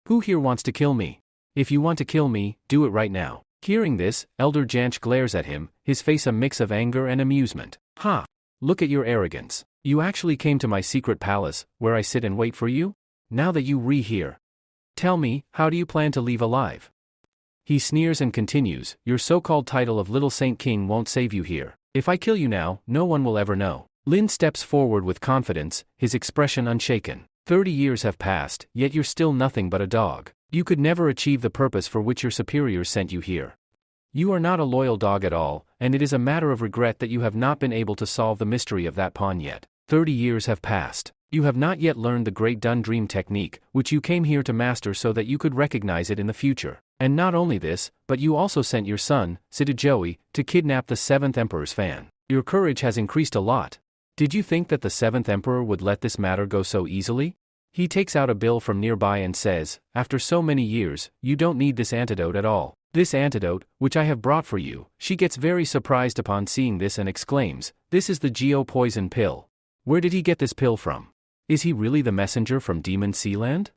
Who here wants to kill me? If you want to kill me, do it right now." Hearing this, Elder Janch glares at him, his face a mix of anger and amusement. "Ha! Look at your arrogance. You actually came to my secret palace, where I sit and wait for you? Now that you here. Tell me, how do you plan to leave alive?" He sneers and continues, "Your so-called title of Little Saint King won't save you here. If I kill you now, no one will ever know." Lin steps forward with confidence, his expression unshaken. 30 years have passed, yet you're still nothing but a dog. You could never achieve the purpose for which your superiors sent you here. You are not a loyal dog at all, and it is a matter of regret that you have not been able to solve the mystery of that pawn yet. 30 years have passed. You have not yet learned the Great Dun Dream technique, which you came here to master so that you could recognize it in the future. And not only this, but you also sent your son, Joey, to kidnap the 7th Emperor's fan. Your courage has increased a lot. Did you think that the 7th Emperor would let this matter go so easily? He takes out a bill from nearby and says, "After so many years, you don't need this antidote at all. This antidote, which I have brought for you." She gets very surprised upon seeing this and exclaims, "This is the Geo poison pill. Where did he get this pill from? Is he really the messenger from Demon Sealand?"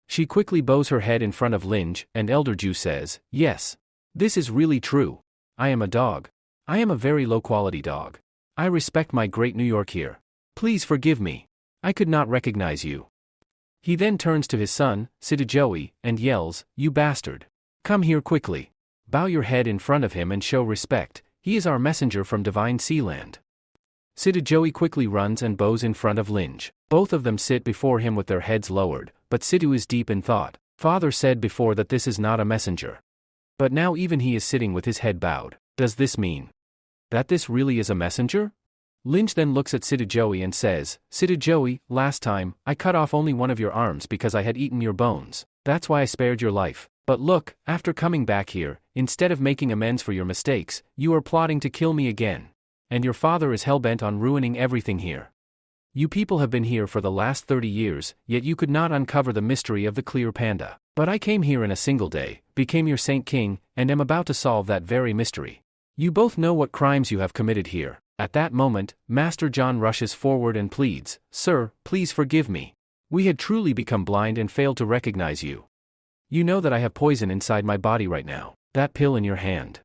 She quickly bows her head in front of Linge, and Elder Ju says, "Yes. This is really true. I am a dog. I am a very low-quality dog. I respect my great New York here. Please forgive me. I could not recognize you." He then turns to his son, Joey, and yells, "You bastard. Come here quickly. Bow your head in front of him and show respect. He is our messenger from Divine Sealand." Joey quickly runs and bows in front of Linge. Both of them sit before him with their heads lowered, but Sidhu is deep in thought. Father said before that this is not a messenger. But now even he is sitting with his head bowed. Does this mean that this really is a messenger? Linge then looks at Joey and says, "Joey, last time, I cut off only one of your arms because I had eaten your bones. That's why I spared your life. But look, after coming back here, instead of making amends for your mistakes, you are plotting to kill me again. And your father is hell-bent on ruining everything here. You people have been here for the last 30 years, yet you could not uncover the mystery of the clear panda. But I came here in a single day, became your Saint King, and am about to solve that very mystery. You both know what crimes you have committed here." At that moment, Master John rushes forward and pleads, "Sir, please forgive me. We had truly become blind and failed to recognize you. You know that I have poison inside my body right now. That pill in your hand.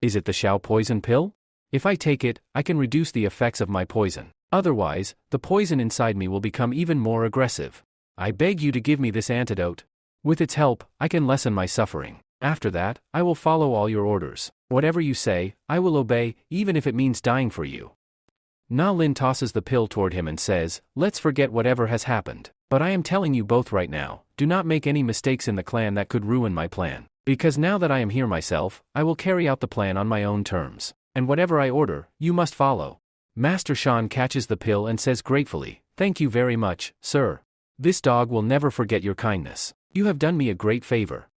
Is it the Shao poison pill? If I take it, I can reduce the effects of my poison. Otherwise, the poison inside me will become even more aggressive. I beg you to give me this antidote. With its help, I can lessen my suffering. After that, I will follow all your orders. Whatever you say, I will obey, even if it means dying for you." Na Lin tosses the pill toward him and says, "Let's forget whatever has happened. But I am telling you both right now, do not make any mistakes in the clan that could ruin my plan. Because now that I am here myself, I will carry out the plan on my own terms. And whatever I order, you must follow." Master Shan catches the pill and says gratefully, "Thank you very much, sir. This dog will never forget your kindness. You have done me a great favor."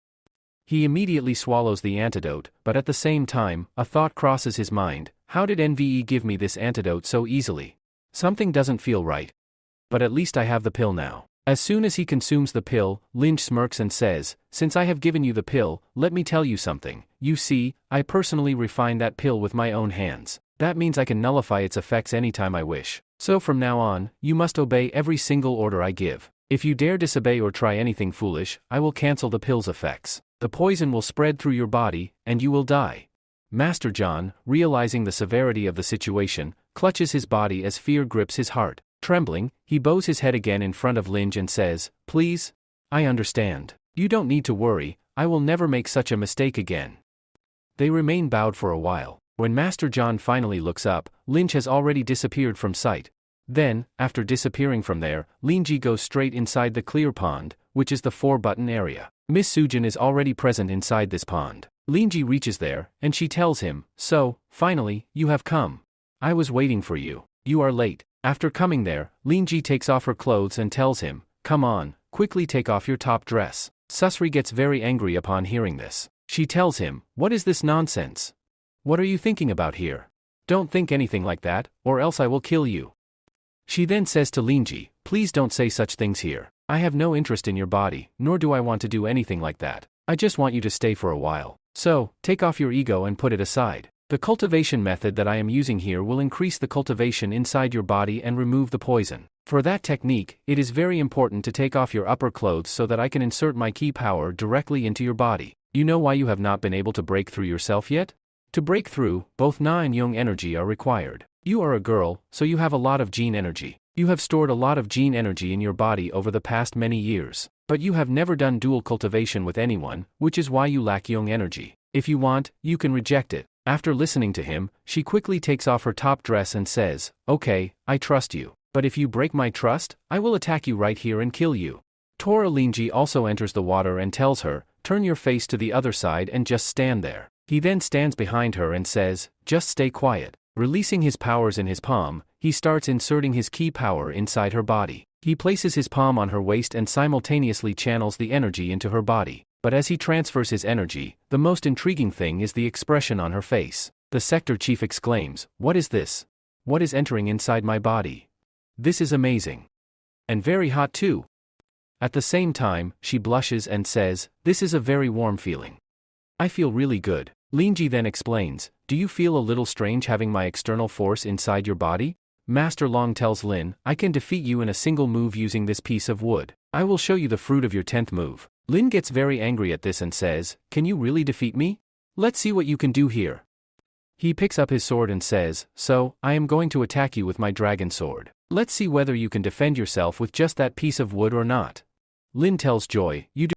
He immediately swallows the antidote, but at the same time, a thought crosses his mind: how did NVE give me this antidote so easily? Something doesn't feel right. But at least I have the pill now. As soon as he consumes the pill, Lin smirks and says, "Since I have given you the pill, let me tell you something. You see, I personally refined that pill with my own hands. That means I can nullify its effects anytime I wish. So from now on, you must obey every single order I give. If you dare disobey or try anything foolish, I will cancel the pill's effects. The poison will spread through your body, and you will die." Master John, realizing the severity of the situation, clutches his body as fear grips his heart. Trembling, he bows his head again in front of Lin and says, "Please? I understand. You don't need to worry, I will never make such a mistake again." They remain bowed for a while. When Master John finally looks up, Lynch has already disappeared from sight. Then, after disappearing from there, Linji goes straight inside the clear pond, which is the 4-button area. Miss Sujin is already present inside this pond. Linji reaches there, and she tells him, "So, finally, you have come. I was waiting for you. You are late." After coming there, Linji takes off her clothes and tells him, "Come on, quickly take off your top dress." Susri gets very angry upon hearing this. She tells him, "What is this nonsense? What are you thinking about here? Don't think anything like that, or else I will kill you." She then says to Linji, "Please don't say such things here. I have no interest in your body, nor do I want to do anything like that. I just want you to stay for a while. So, take off your ego and put it aside. The cultivation method that I am using here will increase the cultivation inside your body and remove the poison. For that technique, it is very important to take off your upper clothes so that I can insert my ki power directly into your body. You know why you have not been able to break through yourself yet? To break through, both Na and Young energy are required. You are a girl, so you have a lot of gene energy. You have stored a lot of gene energy in your body over the past many years, but you have never done dual cultivation with anyone, which is why you lack Young energy. If you want, you can reject it." After listening to him, she quickly takes off her top dress and says, "Okay, I trust you. But if you break my trust, I will attack you right here and kill you." Tora Linji also enters the water and tells her, "Turn your face to the other side and just stand there." He then stands behind her and says, "Just stay quiet." Releasing his powers in his palm, he starts inserting his ki power inside her body. He places his palm on her waist and simultaneously channels the energy into her body. But as he transfers his energy, the most intriguing thing is the expression on her face. The sector chief exclaims, "What is this? What is entering inside my body? This is amazing. And very hot too." At the same time, she blushes and says, "This is a very warm feeling. I feel really good." Linji then explains, "Do you feel a little strange having my external force inside your body?" Master Long tells Lin, "I can defeat you in a single move using this piece of wood. I will show you the fruit of your 10th move." Lin gets very angry at this and says, "Can you really defeat me? Let's see what you can do here." He picks up his sword and says, "So, I am going to attack you with my dragon sword. Let's see whether you can defend yourself with just that piece of wood or not." Lin tells Joy, "You do